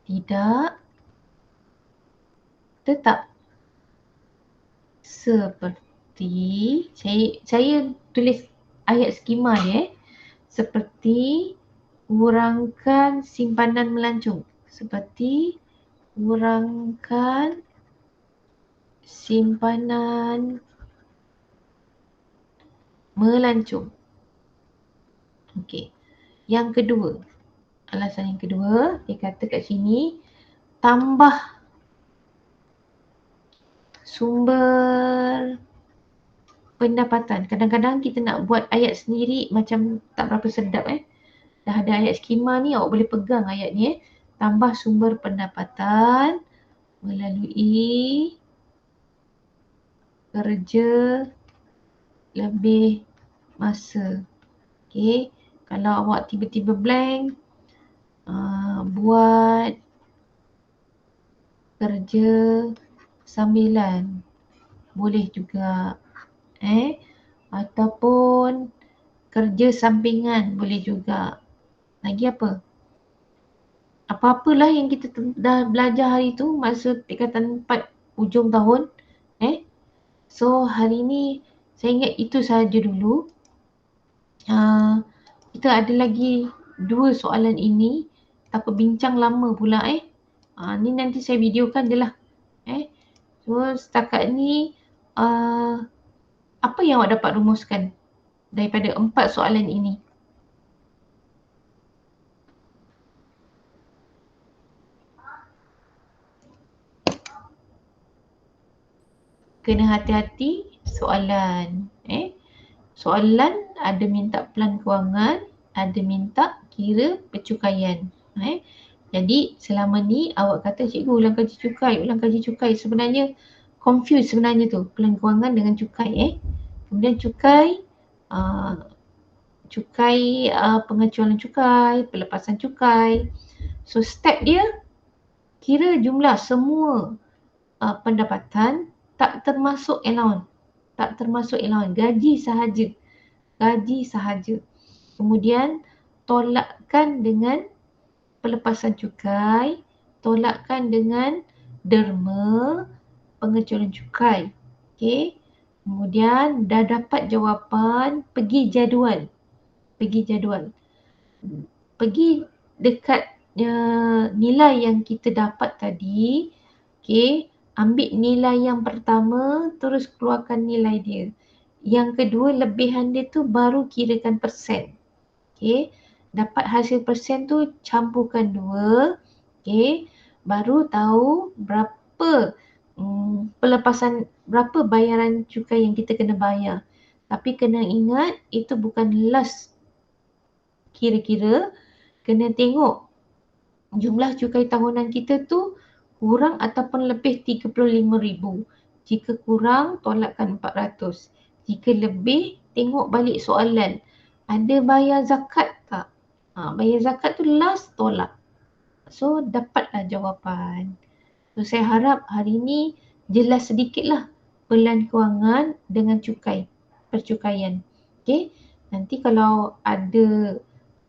tidak tetap. Seperti saya tulis ayat skema dia seperti kurangkan simpanan melancong. Seperti kurangkan simpanan melancong. Okey. Yang kedua, alasan yang kedua, dia kata kat sini tambah sumber pendapatan. Kadang-kadang kita nak buat ayat sendiri macam tak berapa sedap Dah ada ayat skema ni, awak boleh pegang ayat ni Tambah sumber pendapatan melalui kerja lebih masa. Okey, kalau awak tiba-tiba blank, buat kerja sambilan boleh juga. Ataupun kerja sampingan boleh juga. Lagi apa? Apa-apalah yang kita dah belajar hari tu masa tingkatan 4 hujung tahun. So hari ni saya ingat itu sahaja dulu. Kita ada lagi 2 soalan ini. Tak bincang lama pula ni nanti saya videokan je lah. So setakat ni apa yang awak dapat rumuskan daripada 4 soalan ini? Kena hati-hati soalan. Soalan ada minta pelan kewangan, ada minta kira pencukaian. Jadi selama ni awak kata cikgu ulang kaji cukai. Sebenarnya confuse sebenarnya tu, pelan kewangan dengan cukai. Kemudian cukai, pengecualian cukai, pelepasan cukai. So step dia kira jumlah semua pendapatan tak termasuk allowance. Gaji sahaja. Kemudian tolakkan dengan pelepasan cukai, tolakkan dengan derma pengecualian cukai. Okey. Kemudian dah dapat jawapan, pergi jadual. Pergi dekat nilai yang kita dapat tadi. Okey, ambil nilai yang pertama, terus keluarkan nilai dia. Yang kedua, lebihan dia tu baru kirakan persen. Okey, dapat hasil persen tu campurkan 2. Okey, baru tahu berapa pelepasan, berapa bayaran cukai yang kita kena bayar. Tapi kena ingat itu bukan last kira-kira, kena tengok jumlah cukai tahunan kita tu kurang ataupun lebih 35,000. Jika kurang, tolakkan 400. Jika lebih, tengok balik soalan. Ada bayar zakat tak? Bayar zakat tu last tolak. So, dapatlah jawapan. So, saya harap hari ni jelas sedikitlah pelan kewangan dengan cukai, percukaian. Okay? Nanti kalau ada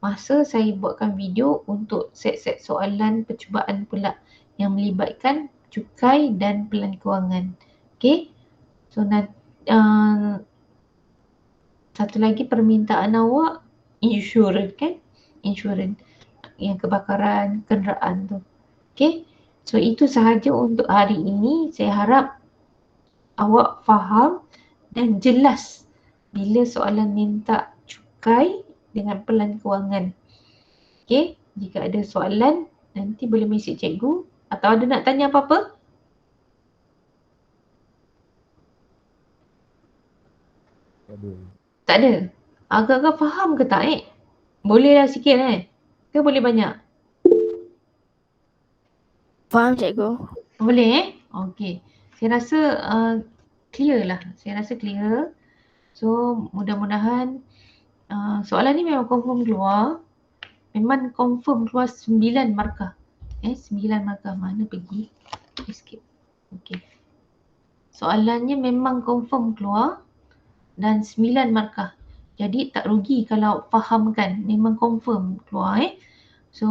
masa saya buatkan video untuk set-set soalan percubaan pula yang melibatkan cukai dan pelan kewangan. Okay? So, satu lagi permintaan awak insurans kan? Insurans yang kebakaran kenderaan tu. Okay? So, itu sahaja untuk hari ini. Saya harap awak faham dan jelas bila soalan minta cukai dengan pelan kewangan. Okay, jika ada soalan nanti boleh mesej cikgu atau ada nak tanya apa-apa? Tak ada. Agak-agak faham ke tak Bolehlah sikit ke boleh banyak? Faham cikgu. Boleh Okey. Saya rasa clear lah. Saya rasa clear. So mudah-mudahan soalan ni memang confirm keluar. Memang confirm keluar 9 markah. 9 markah. Mana pergi? Escape. Okey. Soalannya memang confirm keluar dan 9 markah. Jadi tak rugi kalau fahamkan. Memang confirm keluar So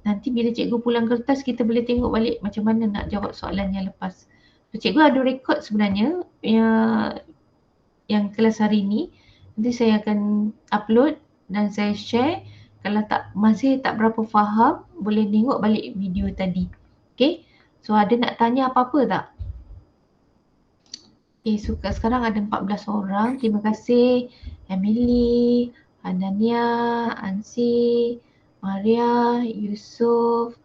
nanti bila cikgu pulang kertas kita boleh tengok balik macam mana nak jawab soalan yang lepas. So, cikgu ada rekod sebenarnya yang kelas hari ni. Nanti saya akan upload dan saya share. Kalau masih tak berapa faham, boleh tengok balik video tadi. Okay. So ada nak tanya apa-apa tak? Okay, so sekarang ada 14 orang. Terima kasih Emily, Hanania, Ansi, Maria, Yusuf,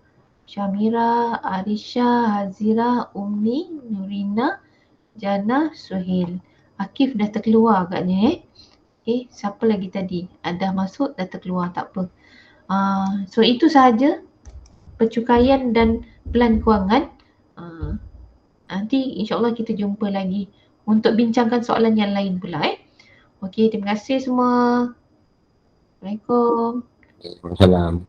Syamira, Arisha, Hazira, Ummi, Nurina, Jana, Suhail. Akif dah terkeluar agaknya Okay, siapa lagi tadi? Dah masuk, dah terkeluar, tak apa. So itu sahaja percukaian dan pelan kewangan. Nanti insyaAllah kita jumpa lagi untuk bincangkan soalan yang lain pula Okay, terima kasih semua. Assalamualaikum. Waalaikumsalam.